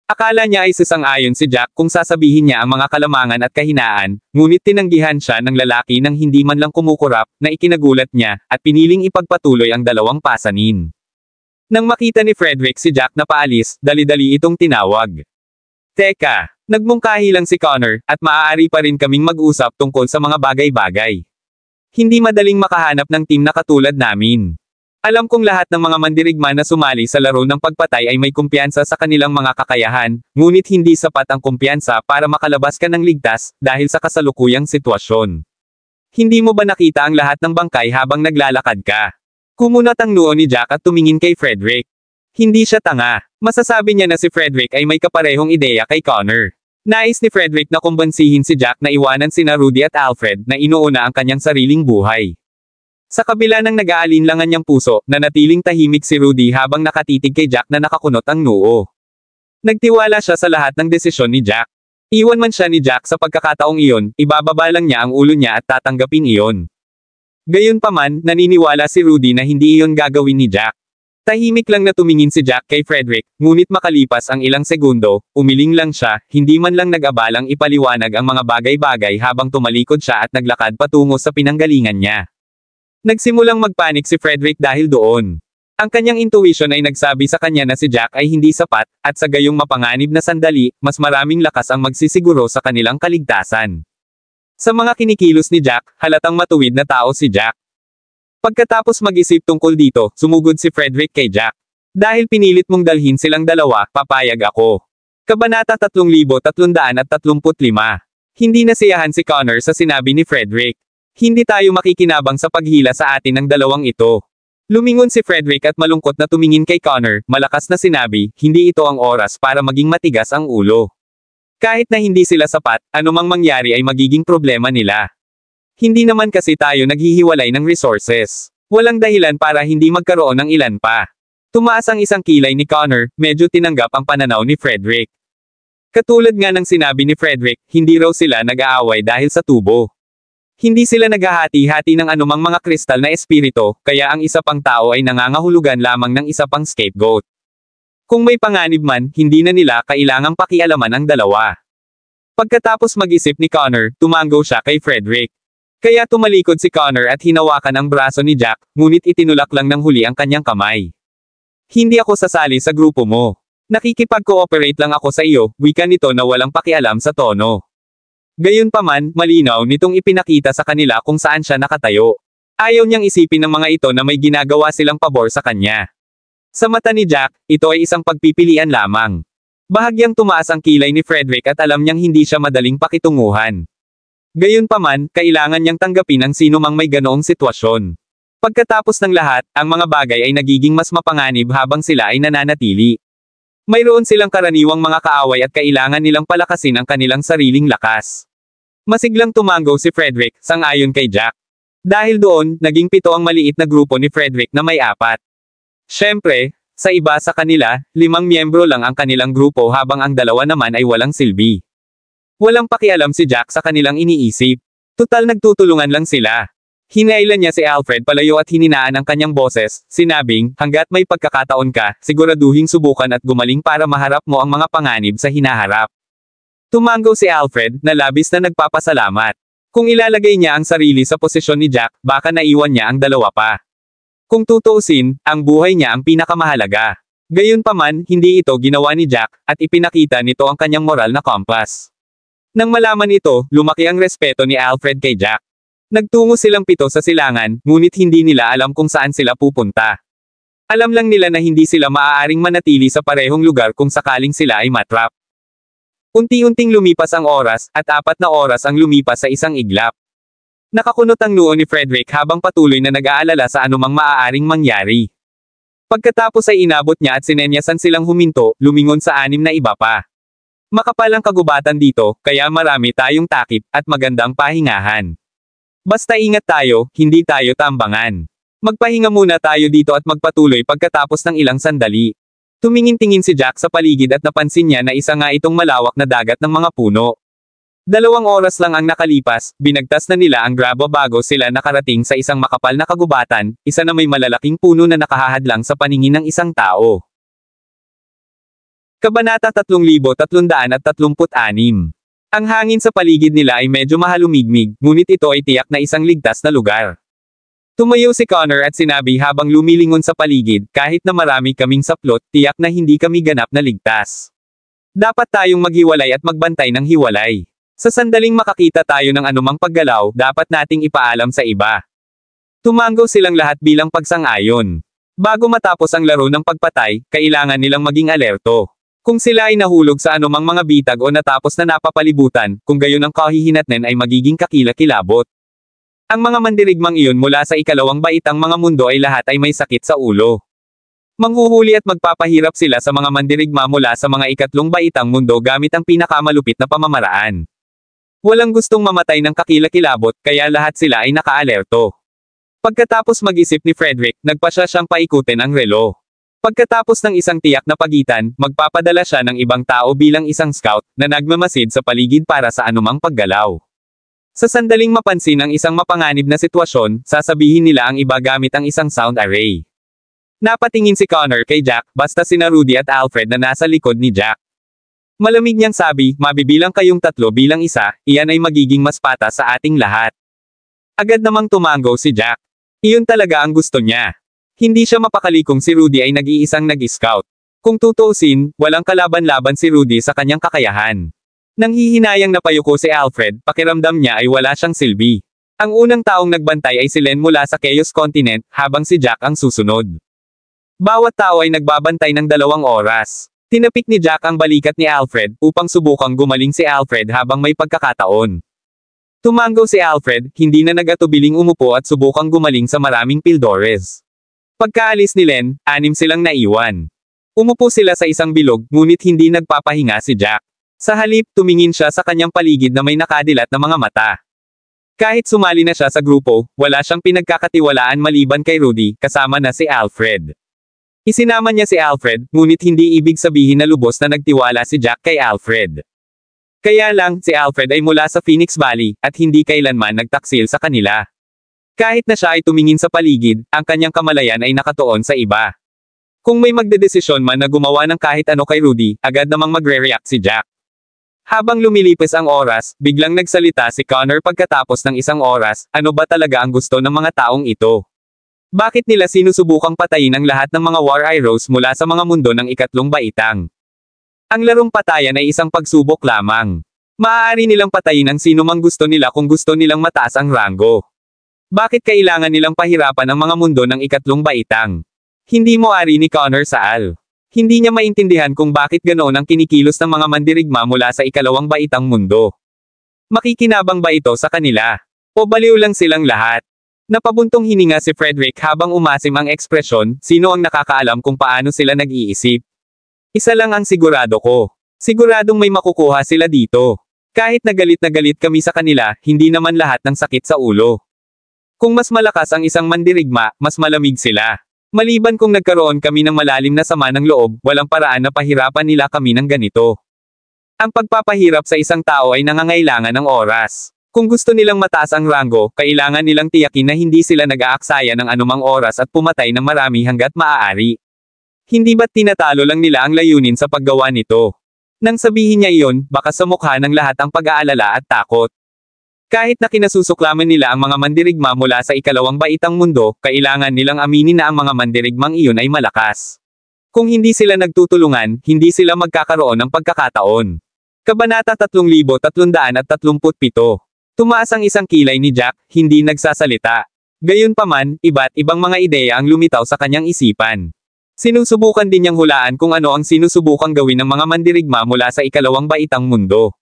Akala niya ay sasang-ayon si Jack kung sasabihin niya ang mga kalamangan at kahinaan, ngunit tinanggihan siya ng lalaki nang hindi man lang kumukurap, na ikinagulat niya, at piniling ipagpatuloy ang 2 pasanin. Nang makita ni Frederick si Jack na paalis, dali-dali itong tinawag. Teka, nagmungkahi lang si Connor, at maaari pa rin kaming mag-usap tungkol sa mga bagay-bagay. Hindi madaling makahanap ng team na katulad namin. Alam kong lahat ng mga mandirigma na sumali sa laro ng pagpatay ay may kumpiyansa sa kanilang mga kakayahan, ngunit hindi sapat ang kumpiyansa para makalabas ka ng ligtas, dahil sa kasalukuyang sitwasyon. Hindi mo ba nakita ang lahat ng bangkay habang naglalakad ka? Kumunat ang noo ni Jack at tumingin kay Frederick. Hindi siya tanga. Masasabi niya na si Frederick ay may kaparehong ideya kay Connor. Nais ni Frederick na kumbansihin si Jack na iwanan sina Rudy at Alfred na inuuna ang kanyang sariling buhay. Sa kabila ng nag-aalinlangan niyang puso, nanatiling tahimik si Rudy habang nakatitig kay Jack na nakakunot ang noo. Nagtiwala siya sa lahat ng desisyon ni Jack. Iwan man siya ni Jack sa pagkakataong iyon, ibababa lang niya ang ulo niya at tatanggapin iyon. Gayunpaman, naniniwala si Rudy na hindi iyon gagawin ni Jack. Tahimik lang na tumingin si Jack kay Frederick, ngunit makalipas ang ilang segundo, umiling lang siya, hindi man lang nag-abalang ipaliwanag ang mga bagay-bagay habang tumalikod siya at naglakad patungo sa pinanggalingan niya. Nagsimulang magpanik si Frederick dahil doon. Ang kanyang intuition ay nagsabi sa kanya na si Jack ay hindi sapat, at sa gayong mapanganib na sandali, mas maraming lakas ang magsisiguro sa kanilang kaligtasan. Sa mga kinikilos ni Jack, halatang matuwid na tao si Jack. Pagkatapos mag-isip tungkol dito, sumugod si Frederick kay Jack. Dahil pinilit mong dalhin silang dalawa, papayag ako. Kabanata 3335. Hindi nasiyahan si Connor sa sinabi ni Frederick. Hindi tayo makikinabang sa paghila sa atin ng dalawang ito. Lumingon si Frederick at malungkot na tumingin kay Connor, malakas na sinabi, hindi ito ang oras para maging matigas ang ulo. Kahit na hindi sila sapat, anumang mangyari ay magiging problema nila. Hindi naman kasi tayo naghihiwalay ng resources. Walang dahilan para hindi magkaroon ng ilan pa. Tumaas ang isang kilay ni Connor, medyo tinanggap ang pananaw ni Frederick. Katulad nga ng sinabi ni Frederick, hindi raw sila nag-aaway dahil sa tubo. Hindi sila naghahati-hati ng anumang mga kristal na espiritu, kaya ang isa pang tao ay nangangahulugan lamang ng isa pang scapegoat. Kung may panganib man, hindi na nila kailangang pakialaman ang dalawa. Pagkatapos mag-isip ni Connor, tumango siya kay Frederick. Kaya tumalikod si Connor at hinawakan ang braso ni Jack, ngunit itinulak lang ng huli ang kanyang kamay. Hindi ako sasali sa grupo mo. Nakikipag-cooperate lang ako sa iyo, wika nito na walang pakialam sa tono. Gayunpaman, malinaw nitong ipinakita sa kanila kung saan siya nakatayo. Ayaw niyang isipin ng mga ito na may ginagawa silang pabor sa kanya. Sa mata ni Jack, ito ay isang pagpipilian lamang. Bahagyang tumaas ang kilay ni Frederick at alam niyang hindi siya madaling pakitunguhan. Gayunpaman, kailangan niyang tanggapin ang sino mang may ganoong sitwasyon. Pagkatapos ng lahat, ang mga bagay ay nagiging mas mapanganib habang sila ay nananatili. Mayroon silang karaniwang mga kaaway at kailangan nilang palakasin ang kanilang sariling lakas. Masiglang tumango si Frederick, sang-ayon kay Jack. Dahil doon, naging 7 ang maliit na grupo ni Frederick na may 4. Siyempre, sa iba sa kanila, 5 miyembro lang ang kanilang grupo habang ang 2 naman ay walang silbi. Walang pakialam si Jack sa kanilang iniisip. Tutal nagtutulungan lang sila. Hinailan niya si Alfred palayo at hininaan ang kanyang boses, sinabing, hanggat may pagkakataon ka, siguraduhing subukan at gumaling para maharap mo ang mga panganib sa hinaharap. Tumango si Alfred, na labis na nagpapasalamat. Kung ilalagay niya ang sarili sa posisyon ni Jack, baka naiwan niya ang 2 pa. Kung tutuusin, ang buhay niya ang pinakamahalaga. Gayunpaman, hindi ito ginawa ni Jack, at ipinakita nito ang kanyang moral na compass. Nang malaman ito, lumaki ang respeto ni Alfred kay Jack. Nagtungo silang 7 sa silangan, ngunit hindi nila alam kung saan sila pupunta. Alam lang nila na hindi sila maaaring manatili sa parehong lugar kung sakaling sila ay matrap. Unti-unting lumipas ang oras, at 4 na oras ang lumipas sa isang iglap. Nakakunot ang noo ni Frederick habang patuloy na nag-aalala sa anumang maaaring mangyari. Pagkatapos ay inabot niya at sinenyasan silang huminto, lumingon sa 6 na iba pa. Makapal ang kagubatan dito, kaya marami tayong takip, at magandang pahingahan. Basta ingat tayo, hindi tayo tambangan. Magpahinga muna tayo dito at magpatuloy pagkatapos ng ilang sandali. Tumingin-tingin si Jack sa paligid at napansin niya na isa nga itong malawak na dagat ng mga puno. 2 oras lang ang nakalipas, binagtas na nila ang grabo bago sila nakarating sa isang makapal na kagubatan, isa na may malalaking puno na nakahahadlang sa paningin ng isang tao. Kabanata 3336. Ang hangin sa paligid nila ay medyo mahalumigmig, ngunit ito ay tiyak na isang ligtas na lugar. Tumayo si Connor at sinabi habang lumilingon sa paligid, kahit na marami kaming saplot, tiyak na hindi kami ganap na ligtas. Dapat tayong maghiwalay at magbantay ng hiwalay. Sa sandaling makakita tayo ng anumang paggalaw, dapat nating ipaalam sa iba. Tumango silang lahat bilang pagsang-ayon. Bago matapos ang laro ng pagpatay, kailangan nilang maging alerto. Kung sila ay nahulog sa anumang mga bitag o natapos na napapalibutan, kung gayon ang kahihinatnan ay magiging kakilakilabot. Ang mga mandirigmang iyon mula sa 2nd baitang mga mundo ay lahat ay may sakit sa ulo. Manghuhuli at magpapahirap sila sa mga mandirigma mula sa mga 3 baitang mundo gamit ang pinakamalupit na pamamaraan. Walang gustong mamatay ng kakilakilabot, kaya lahat sila ay nakaalerto. Pagkatapos mag-isip ni Frederick, nagpasya siyang paikutin ang relo. Pagkatapos ng isang tiyak na pagitan, magpapadala siya ng ibang tao bilang isang scout, na nagmamasid sa paligid para sa anumang paggalaw. Sa sandaling mapansin ang isang mapanganib na sitwasyon, sasabihin nila ang iba gamit ang isang sound array. Napatingin si Connor kay Jack, basta sina Rudy at Alfred na nasa likod ni Jack. Malamig niyang sabi, mabibilang kayong tatlo bilang isa, iyan ay magiging mas patas sa ating lahat. Agad namang tumango si Jack. Iyon talaga ang gusto niya. Hindi siya mapakali kung si Rudy ay nag-iisang nag-scout. Kung tutuusin, walang kalaban-laban si Rudy sa kanyang kakayahan. Nanghihinayang napayuko si Alfred, pakiramdam niya ay wala siyang silbi. Ang unang taong nagbantay ay si Len mula sa Chaos Continent, habang si Jack ang susunod. Bawat tao ay nagbabantay ng 2 oras. Tinapik ni Jack ang balikat ni Alfred, upang subukang gumaling si Alfred habang may pagkakataon. Tumango si Alfred, hindi na nag-atubiling umupo at subukang gumaling sa maraming pildores. Pagkaalis ni Len, 6 silang naiwan. Umupo sila sa isang bilog, ngunit hindi nagpapahinga si Jack. Sa halip, tumingin siya sa kanyang paligid na may nakadilat na mga mata. Kahit sumali na siya sa grupo, wala siyang pinagkakatiwalaan maliban kay Rudy, kasama na si Alfred. Isinama niya si Alfred, ngunit hindi ibig sabihin na lubos na nagtiwala si Jack kay Alfred. Kaya lang, si Alfred ay mula sa Phoenix Valley, at hindi kailanman nagtaksil sa kanila. Kahit na siya ay tumingin sa paligid, ang kanyang kamalayan ay nakatuon sa iba. Kung may magdedesisyon man na gumawa ng kahit ano kay Rudy, agad namang magre-react si Jack. Habang lumilipas ang oras, biglang nagsalita si Connor pagkatapos ng 1 oras, ano ba talaga ang gusto ng mga taong ito? Bakit nila sinusubukang patayin ang lahat ng mga war arrows mula sa mga mundo ng 3 baitang? Ang larong patayan ay isang pagsubok lamang. Maaari nilang patayin ang sino mang gusto nila kung gusto nilang mataas ang ranggo. Bakit kailangan nilang pahirapan ang mga mundo ng 3 baitang? Hindi mo ari ni Connor Saal. Hindi niya maintindihan kung bakit ganoon ang kinikilos ng mga mandirigma mula sa 2 baitang mundo. Makikinabang ba ito sa kanila? O baliw lang silang lahat? Napabuntong hininga si Frederick habang umasim ang ekspresyon, sino ang nakakaalam kung paano sila nag-iisip. Isa lang ang sigurado ko. Siguradong may makukuha sila dito. Kahit na galit kami sa kanila, hindi naman lahat ng sakit sa ulo. Kung mas malakas ang isang mandirigma, mas malamig sila. Maliban kung nagkaroon kami ng malalim na sama ng loob, walang paraan na pahirapan nila kami ng ganito. Ang pagpapahirap sa isang tao ay nangangailangan ng oras. Kung gusto nilang mataas ang ranggo, kailangan nilang tiyakin na hindi sila nag-aaksaya ng anumang oras at pumatay ng marami hanggat maaari. Hindi ba't tinatalo lang nila ang layunin sa paggawa nito? Nang sabihin niya iyon, baka sa mukha ng lahat ang pag-aalala at takot. Kahit na kinasusuklaman nila ang mga mandirigma mula sa 2 baitang mundo, kailangan nilang aminin na ang mga mandirigmang iyon ay malakas. Kung hindi sila nagtutulungan, hindi sila magkakaroon ng pagkakataon. Kabanata 3337. Tumaas ang isang kilay ni Jack, hindi nagsasalita. Gayunpaman, iba't ibang mga ideya ang lumitaw sa kanyang isipan. Sinusubukan din niyang hulaan kung ano ang sinusubukang gawin ng mga mandirigma mula sa 2 baitang mundo.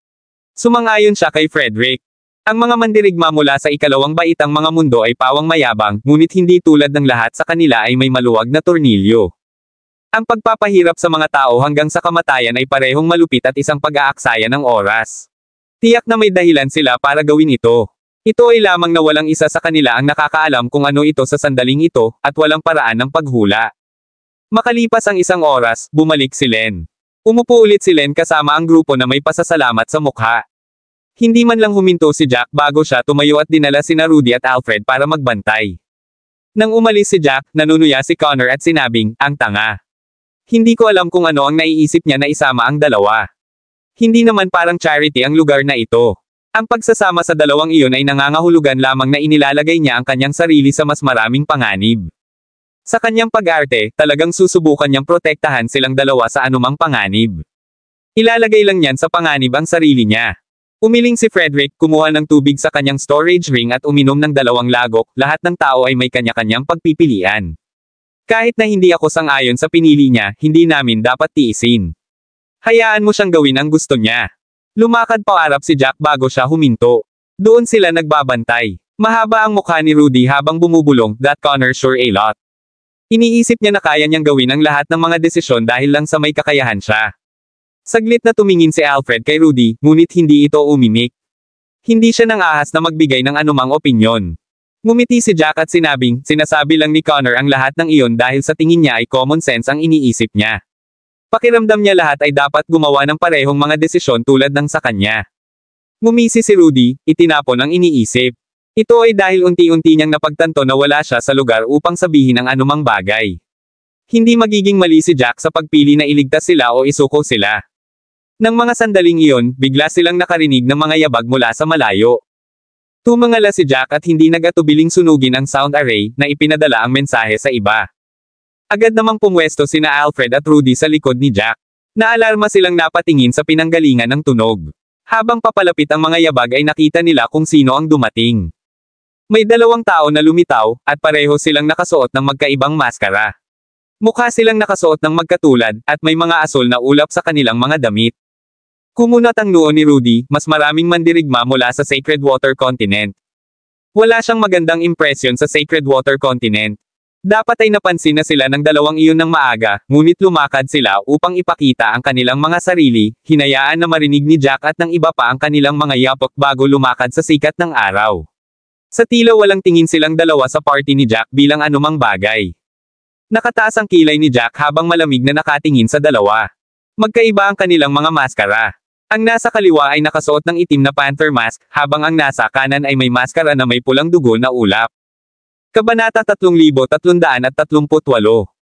Sumang-ayon siya kay Frederick. Ang mga mandirigma mula sa 2 baitang mga mundo ay pawang mayabang, ngunit hindi tulad ng lahat sa kanila ay may maluwag na tornilyo. Ang pagpapahirap sa mga tao hanggang sa kamatayan ay parehong malupit at isang pag-aaksaya ng oras. Tiyak na may dahilan sila para gawin ito. Ito ay lamang na walang isa sa kanila ang nakakaalam kung ano ito sa sandaling ito, at walang paraan ng paghula. Makalipas ang 1 oras, bumalik si Len. Umupo ulit si Len kasama ang grupo na may pasasalamat sa mukha. Hindi man lang huminto si Jack bago siya tumayo at dinala sina Rudy at Alfred para magbantay. Nang umalis si Jack, nanunuya si Connor at sinabing, ang tanga. Hindi ko alam kung ano ang naiisip niya na isama ang dalawa. Hindi naman parang charity ang lugar na ito. Ang pagsasama sa dalawang iyon ay nangangahulugan lamang na inilalagay niya ang kanyang sarili sa mas maraming panganib. Sa kanyang pag-arte, talagang susubukan niyang protektahan silang dalawa sa anumang panganib. Ilalagay lang niyan sa panganib ang sarili niya. Umiling si Frederick, kumuha ng tubig sa kanyang storage ring at uminom ng 2 lagok, lahat ng tao ay may kanya-kanyang pagpipilian. Kahit na hindi ako sang-ayon sa pinili niya, hindi namin dapat tiisin. Hayaan mo siyang gawin ang gusto niya. Lumakad paarap si Jack bago siya huminto. Doon sila nagbabantay. Mahaba ang mukha ni Rudy habang bumubulong, that Connor sure a lot. Iniisip niya na kaya niyang gawin ang lahat ng mga desisyon dahil lang sa may kakayahan siya. Saglit na tumingin si Alfred kay Rudy, ngunit hindi ito umimik. Hindi siya nang ahas na magbigay ng anumang opinyon. Ngumiti si Jack at sinabing, sinasabi lang ni Connor ang lahat ng iyon dahil sa tingin niya ay common sense ang iniisip niya. Pakiramdam niya lahat ay dapat gumawa ng parehong mga desisyon tulad ng sa kanya. Ngumisi si Rudy, itinapon ang iniisip. Ito ay dahil unti-unti niyang napagtanto na wala siya sa lugar upang sabihin ang anumang bagay. Hindi magiging mali si Jack sa pagpili na iligtas sila o isuko sila. Nang mga sandaling iyon, bigla silang nakarinig ng mga yabag mula sa malayo. Tumangala si Jack at hindi nag-atubiling sunugin ang sound array na ipinadala ang mensahe sa iba. Agad namang pumwesto sina Alfred at Rudy sa likod ni Jack. Naalarma silang napatingin sa pinanggalingan ng tunog. Habang papalapit ang mga yabag ay nakita nila kung sino ang dumating. May dalawang tao na lumitaw, at pareho silang nakasuot ng magkaibang maskara. Mukha silang nakasuot ng magkatulad, at may mga asol na ulap sa kanilang mga damit. Kumunat ang noo ni Rudy, mas maraming mandirigma mula sa Sacred Water Continent. Wala siyang magandang impresyon sa Sacred Water Continent. Dapat ay napansin na sila ng dalawang iyon ng maaga, ngunit lumakad sila upang ipakita ang kanilang mga sarili, hinayaan na marinig ni Jack at ng iba pa ang kanilang mga yapok bago lumakad sa sikat ng araw. Sa tila walang tingin silang dalawa sa party ni Jack bilang anumang bagay. Nakataas ang kilay ni Jack habang malamig na nakatingin sa dalawa. Magkaiba ang kanilang mga maskara. Ang nasa kaliwa ay nakasuot ng itim na panther mask, habang ang nasa kanan ay may maskara na may pulang dugo na ulap. Kabanata 3338.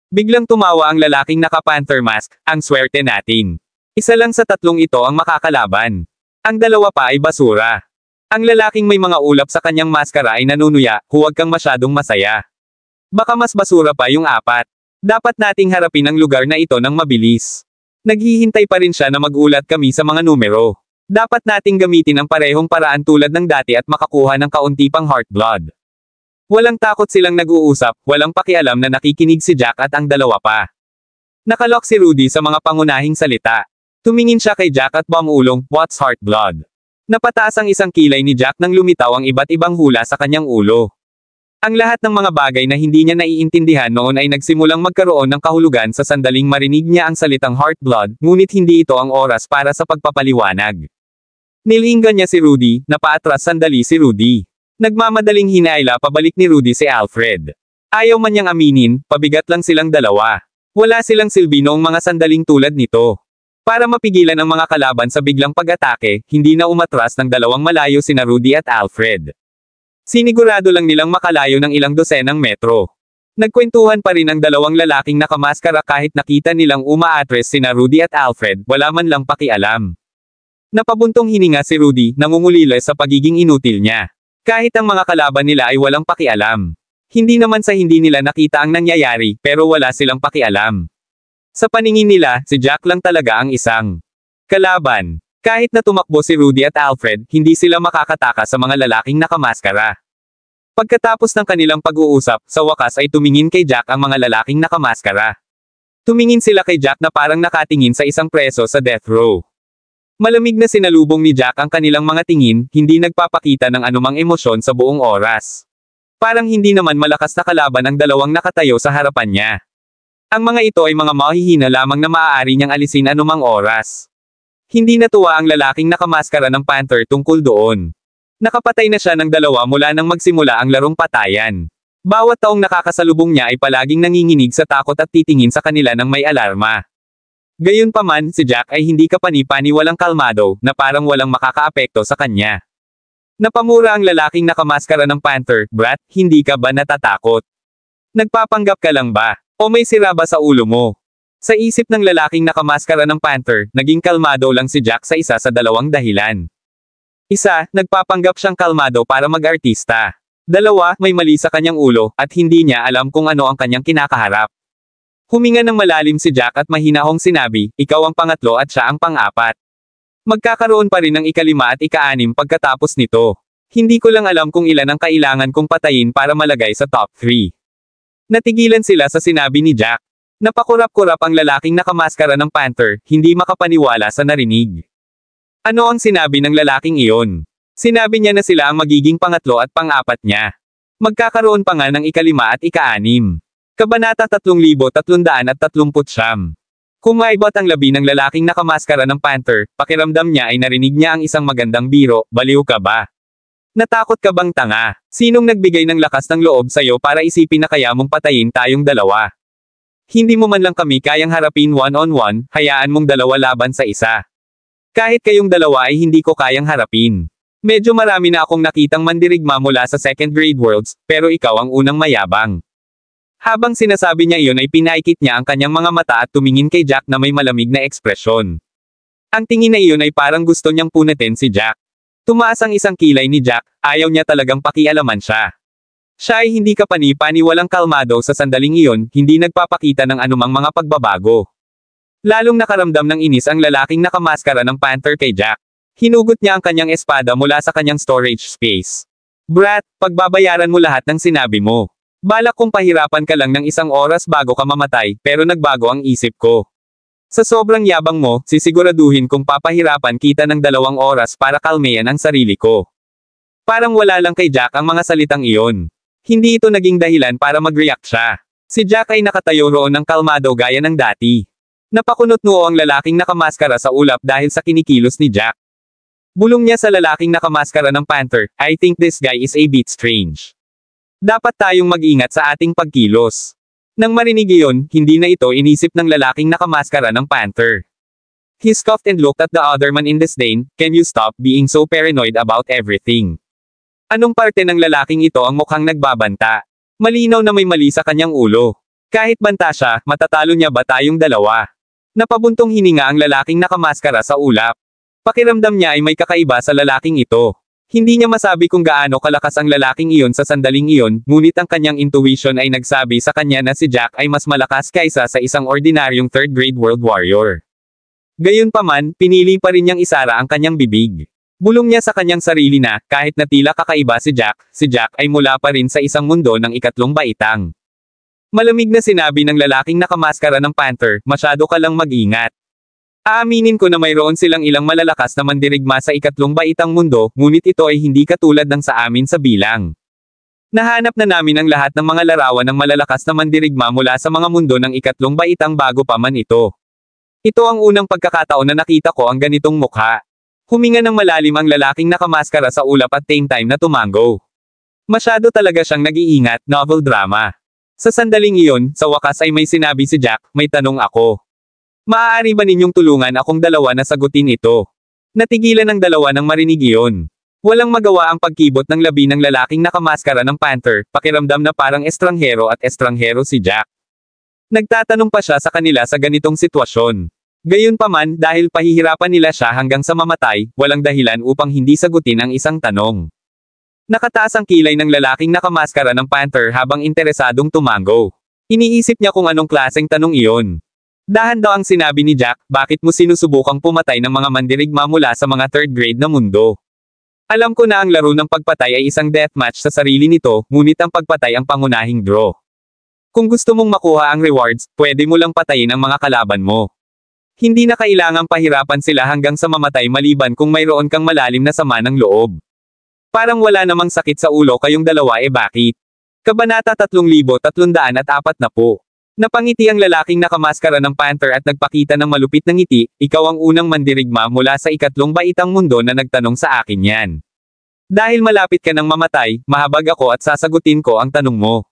Biglang tumawa ang lalaking naka-panther mask, ang swerte natin. Isa lang sa tatlong ito ang makakalaban. Ang dalawa pa ay basura. Ang lalaking may mga ulap sa kanyang maskara ay nanunuya, huwag kang masyadong masaya. Baka mas basura pa yung apat. Dapat nating harapin ang lugar na ito ng mabilis. Naghihintay pa rin siya na magulat kami sa mga numero. Dapat nating gamitin ang parehong paraan tulad ng dati at makakuha ng kaunti pang heart blood. Walang takot silang nag-uusap, walang pakialam na nakikinig si Jack at ang dalawa pa. Nakalok si Rudy sa mga pangunahing salita. Tumingin siya kay Jack at bumulong, "What's heart blood?" Napataas ang isang kilay ni Jack nang lumitaw ang iba't ibang hula sa kanyang ulo. Ang lahat ng mga bagay na hindi niya naiintindihan noon ay nagsimulang magkaroon ng kahulugan sa sandaling marinig niya ang salitang heart blood, ngunit hindi ito ang oras para sa pagpapaliwanag. Nilinggan niya si Rudy, napaatras sandali si Rudy. Nagmamadaling hinaila pabalik ni Rudy si Alfred. Ayaw man niyang aminin, pabigat lang silang dalawa. Wala silang silbi noong mga sandaling tulad nito. Para mapigilan ang mga kalaban sa biglang pag-atake, hindi na umatras ng dalawang malayo sina Rudy at Alfred. Sinigurado lang nilang makalayo ng ilang dosenang metro. Nagkwentuhan pa rin ang dalawang lalaking nakamaskara kahit nakita nilang umaatres sina Rudy at Alfred, wala man lang pakialam. Napabuntong hininga si Rudy, nangungulila sa pagiging inutil niya. Kahit ang mga kalaban nila ay walang pakialam. Hindi naman sa hindi nila nakita ang nangyayari, pero wala silang pakialam. Sa paningin nila, si Jack lang talaga ang isang kalaban. Kahit na tumakbo si Rudy at Alfred, hindi sila makakataka sa mga lalaking nakamaskara. Pagkatapos ng kanilang pag-uusap, sa wakas ay tumingin kay Jack ang mga lalaking nakamaskara. Tumingin sila kay Jack na parang nakatingin sa isang preso sa death row. Malamig na sinalubong ni Jack ang kanilang mga tingin, hindi nagpapakita ng anumang emosyon sa buong oras. Parang hindi naman malakas na kalaban ang dalawang nakatayo sa harapan niya. Ang mga ito ay mga mahihina lamang na maaari niyang alisin anumang oras. Hindi natuwa ang lalaking nakamaskara ng panther tungkol doon. Nakapatay na siya ng dalawa mula nang magsimula ang larong patayan. Bawat taong nakakasalubong niya ay palaging nanginginig sa takot at titingin sa kanila ng may alarma. Gayunpaman, si Jack ay hindi kapani-pani walang kalmado, na parang walang makakaapekto sa kanya. Napamura ang lalaking nakamaskara ng panther, "Brat, hindi ka ba natatakot? Nagpapanggap ka lang ba? O may sira ba sa ulo mo?" Sa isip ng lalaking nakamaskara ng panther, naging kalmado lang si Jack sa isa sa dalawang dahilan. Isa, nagpapanggap siyang kalmado para mag-artista. Dalawa, may mali sa kanyang ulo, at hindi niya alam kung ano ang kanyang kinakaharap. Huminga ng malalim si Jack at mahinahong sinabi, "Ikaw ang pangatlo at siya ang pang-apat." Magkakaroon pa rin ng ika-5 at ika-6 pagkatapos nito. Hindi ko lang alam kung ilan ang kailangan kong patayin para malagay sa top 3. Natigilan sila sa sinabi ni Jack. Napakurap-kurap ang lalaking nakamaskara ng panther, hindi makapaniwala sa narinig. Ano ang sinabi ng lalaking iyon? Sinabi niya na sila ang magiging pangatlo at pang-apat niya. Magkakaroon pa nga ng ika-5 at ika-6. Kabanata 3339. Kumaibot ang labi ng lalaking nakamaskara ng panther, pakiramdam niya ay narinig niya ang isang magandang biro, "Baliw ka ba? Natakot ka bang tanga? Sinong nagbigay ng lakas ng loob sa'yo para isipin na kaya mong patayin tayong dalawa? Hindi mo man lang kami kayang harapin one-on-one, hayaan mong dalawa laban sa isa. Kahit kayong dalawa ay hindi ko kayang harapin. Medyo marami na akong nakitang mandirigma mula sa second grade worlds, pero ikaw ang unang mayabang. Habang sinasabi niya iyon ay pinaikit niya ang kanyang mga mata at tumingin kay Jack na may malamig na ekspresyon. Ang tingin na iyon ay parang gusto niyang punatin si Jack. Tumaas ang isang kilay ni Jack, ayaw niya talagang pakialaman siya. Siya ay hindi kapani-paniwalang kalmado sa sandaling iyon, hindi nagpapakita ng anumang mga pagbabago. Lalong nakaramdam ng inis ang lalaking nakamaskara ng Panther kay Jack. Hinugot niya ang kanyang espada mula sa kanyang storage space. Brat, pagbabayaran mo lahat ng sinabi mo. Balak kong pahirapan ka lang ng 1 oras bago ka mamatay, pero nagbago ang isip ko. Sa sobrang yabang mo, sisiguraduhin kong papahirapan kita ng 2 oras para kalmeyan ang sarili ko. Parang wala lang kay Jack ang mga salitang iyon. Hindi ito naging dahilan para mag-react siya. Si Jack ay nakatayo roon ng kalmado gaya ng dati. Napakunot noo ang lalaking nakamaskara sa ulap dahil sa kinikilos ni Jack. Bulong niya sa lalaking nakamaskara ng Panther, I think this guy is a bit strange. Dapat tayong mag-ingat sa ating pagkilos. Nang marinig iyon, hindi na ito inisip ng lalaking nakamaskara ng Panther. He scoffed and looked at the other man in disdain, can you stop being so paranoid about everything? Anong parte ng lalaking ito ang mukhang nagbabanta? Malinaw na may mali sa kanyang ulo. Kahit banta siya, matatalo niya ba tayong dalawa? Napabuntong hininga ang lalaking nakamaskara sa ulap. Pakiramdam niya ay may kakaiba sa lalaking ito. Hindi niya masabi kung gaano kalakas ang lalaking iyon sa sandaling iyon, ngunit ang kanyang intuition ay nagsabi sa kanya na si Jack ay mas malakas kaysa sa isang ordinaryong 3rd grade world warrior. Gayunpaman, pinili pa rin niyang isara ang kanyang bibig. Bulong niya sa kanyang sarili na, kahit na tila kakaiba si Jack ay mula pa rin sa isang mundo ng 3 baitang. Malamig na sinabi ng lalaking nakamaskara ng Panther, masyado ka lang mag-ingat. Aaminin ko na mayroon silang ilang malalakas na mandirigma sa 3 baitang mundo, ngunit ito ay hindi katulad ng sa amin sa bilang. Nahanap na namin ang lahat ng mga larawan ng malalakas na mandirigma mula sa mga mundo ng 3 baitang bago pa man ito. Ito ang unang pagkakataon na nakita ko ang ganitong mukha. Huminga ng malalim ang lalaking nakamaskara sa ulap at same time na tumango. Masyado talaga siyang nag-iingat, novel drama. Sa sandaling iyon, sa wakas ay may sinabi si Jack, may tanong ako. Maaari ba ninyong tulungan akong dalawa na sagutin ito? Natigilan ang dalawa nang marinig iyon. Walang magawa ang pagkibot ng labi ng lalaking nakamaskara ng Panther, pakiramdam na parang estranghero at estranghero si Jack. Nagtatanong pa siya sa kanila sa ganitong sitwasyon. Gayunpaman, dahil pahihirapan nila siya hanggang sa mamatay, walang dahilan upang hindi sagutin ang isang tanong. Nakataas ang kilay ng lalaking nakamaskara ng Panther habang interesadong tumango. Iniisip niya kung anong klaseng tanong iyon. Dahan daw ang sinabi ni Jack, bakit mo sinusubukang pumatay ng mga mandirigma mula sa mga 3rd grade na mundo? Alam ko na ang laro ng pagpatay ay isang deathmatch sa sarili nito, ngunit ang pagpatay ang pangunahing draw. Kung gusto mong makuha ang rewards, pwede mo lang patayin ang mga kalaban mo. Hindi na kailangang pahirapan sila hanggang sa mamatay maliban kung mayroon kang malalim na sama ng loob. Parang wala namang sakit sa ulo kayong dalawa bakit? Kabanata 3340. Napangiti ang lalaking nakamaskara ng Panther at nagpakita ng malupit na ngiti, ikaw ang unang mandirigma mula sa 3 baitang mundo na nagtanong sa akin yan. Dahil malapit ka nang mamatay, mahabag ako at sasagutin ko ang tanong mo.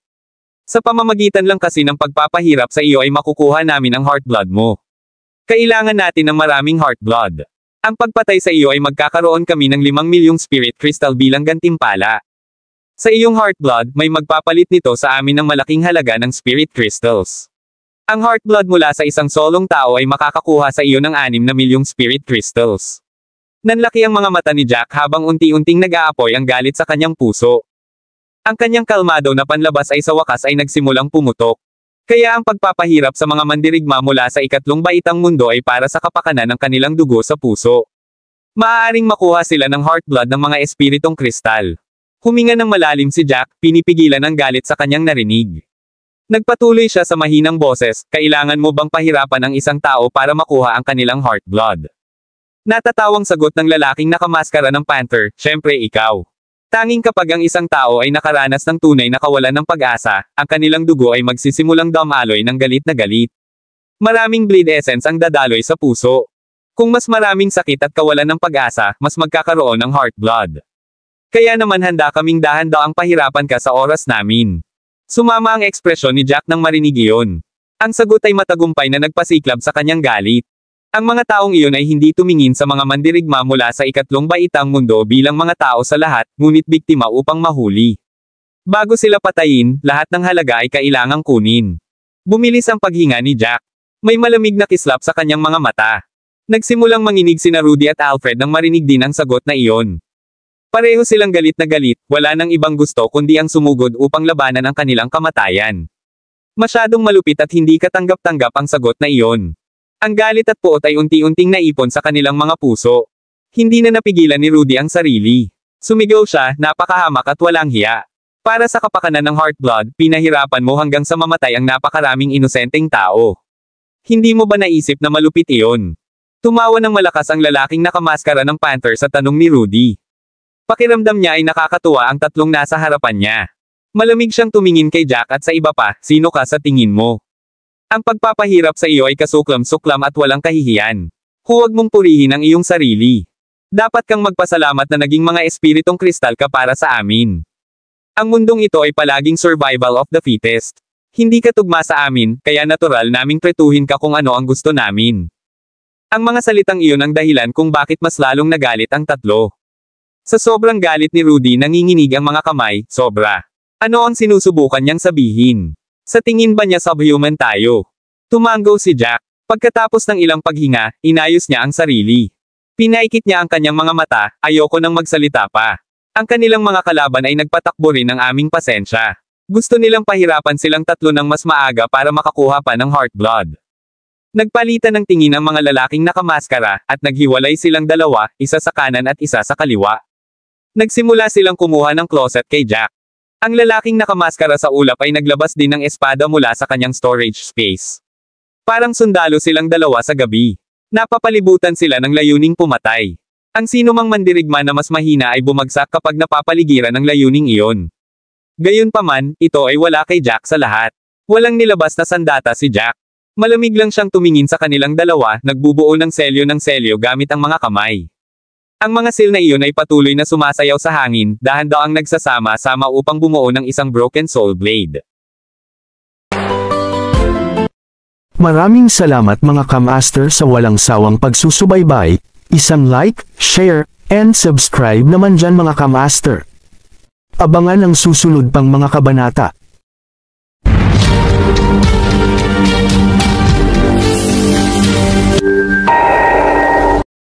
Sa pamamagitan lang kasi ng pagpapahirap sa iyo ay makukuha namin ang heartblood mo. Kailangan natin ng maraming heartblood. Ang pagpatay sa iyo ay magkakaroon kami ng 5 milyong spirit crystal bilang gantimpala. Sa iyong heartblood, may magpapalit nito sa amin ng malaking halaga ng spirit crystals. Ang heartblood mula sa isang solong tao ay makakakuha sa iyo ng 6 na milyong spirit crystals. Nanlaki ang mga mata ni Jack habang unti-unting nag-aapoy ang galit sa kanyang puso. Ang kanyang kalmado na panlabas ay sa wakas ay nagsimulang pumutok. Kaya ang pagpapahirap sa mga mandirigma mula sa 3 baitang mundo ay para sa kapakanan ng kanilang dugo sa puso. Maaaring makuha sila ng heartblood ng mga espiritong kristal. Huminga ng malalim si Jack, pinipigilan ang galit sa kanyang narinig. Nagpatuloy siya sa mahinang boses, kailangan mo bang pahirapan ang isang tao para makuha ang kanilang heartblood? Natatawang sagot ng lalaking nakamaskara ng Panther, syempre ikaw. Tanging kapag ang isang tao ay nakaranas ng tunay na kawalan ng pag-asa, ang kanilang dugo ay magsisimulang dumaloy ng galit na galit. Maraming bleed essence ang dadaloy sa puso. Kung mas maraming sakit at kawalan ng pag-asa, mas magkakaroon ng heartblood. Kaya naman handa kaming dahan-daang pahirapan ka sa oras namin. Sumama ang ekspresyon ni Jack nang marinig iyon. Ang sagot ay matagumpay na nagpasiklab sa kanyang galit. Ang mga taong iyon ay hindi tumingin sa mga mandirigma mula sa 3 baitang mundo bilang mga tao sa lahat, ngunit biktima upang mahuli. Bago sila patayin, lahat ng halaga ay kailangang kunin. Bumilis ang paghinga ni Jack. May malamig na kislap sa kanyang mga mata. Nagsimulang manginig sina Rudy at Alfred nang marinig din ang sagot na iyon. Pareho silang galit na galit, wala nang ibang gusto kundi ang sumugod upang labanan ang kanilang kamatayan. Masyadong malupit at hindi katanggap-tanggap ang sagot na iyon. Ang galit at puot ay unti-unting naipon sa kanilang mga puso. Hindi na napigilan ni Rudy ang sarili. Sumigaw siya, napakahamak at walang hiya. Para sa kapakanan ng Heartblood, pinahirapan mo hanggang sa mamatay ang napakaraming inosenteng tao. Hindi mo ba naisip na malupit iyon? Tumawa ng malakas ang lalaking nakamaskara ng Panther sa tanong ni Rudy. Pakiramdam niya ay nakakatuwa ang tatlong nasa harapan niya. Malamig siyang tumingin kay Jack at sa iba pa, sino ka sa tingin mo? Ang pagpapahirap sa iyo ay kasuklam-suklam at walang kahihiyan. Huwag mong purihin ang iyong sarili. Dapat kang magpasalamat na naging mga espiritong kristal ka para sa amin. Ang mundong ito ay palaging survival of the fittest. Hindi ka tugma sa amin, kaya natural naming tretuhin ka kung ano ang gusto namin. Ang mga salitang iyon ang dahilan kung bakit mas lalong nagalit ang tatlo. Sa sobrang galit ni Rudy nanginginig ang mga kamay, sobra. Ano ang sinusubukan niyang sabihin? Sa tingin ba niya subhuman tayo? Tumanggo si Jack. Pagkatapos ng ilang paghinga, inayos niya ang sarili. Pinaikit niya ang kanyang mga mata, ayoko nang magsalita pa. Ang kanilang mga kalaban ay nagpatakbo rin ng aming pasensya. Gusto nilang pahirapan silang tatlo ng mas maaga para makakuha pa ng Heartblood. Nagpalitan ng tingin ang mga lalaking nakamaskara, at naghiwalay silang dalawa, isa sa kanan at isa sa kaliwa. Nagsimula silang kumuha ng closet kay Jack. Ang lalaking nakamaskara sa ulap ay naglabas din ng espada mula sa kanyang storage space. Parang sundalo silang dalawa sa gabi. Napapalibutan sila ng layuning pumatay. Ang sino mang mandirigma na mas mahina ay bumagsak kapag napapaligiran ng layuning iyon. Gayunpaman, ito ay wala kay Jack sa lahat. Walang nilabas na sandata si Jack. Malamig lang siyang tumingin sa kanilang dalawa, nagbubuo ng selyo gamit ang mga kamay. Ang mga seal na iyon ay patuloy na sumasayaw sa hangin, dahan-daang nagsasama-sama upang bumuo ng isang broken soul blade. Maraming salamat mga ka-master sa walang sawang pagsusubaybay, isang like, share, and subscribe naman dyan mga ka-master. Abangan ang susunod pang mga kabanata.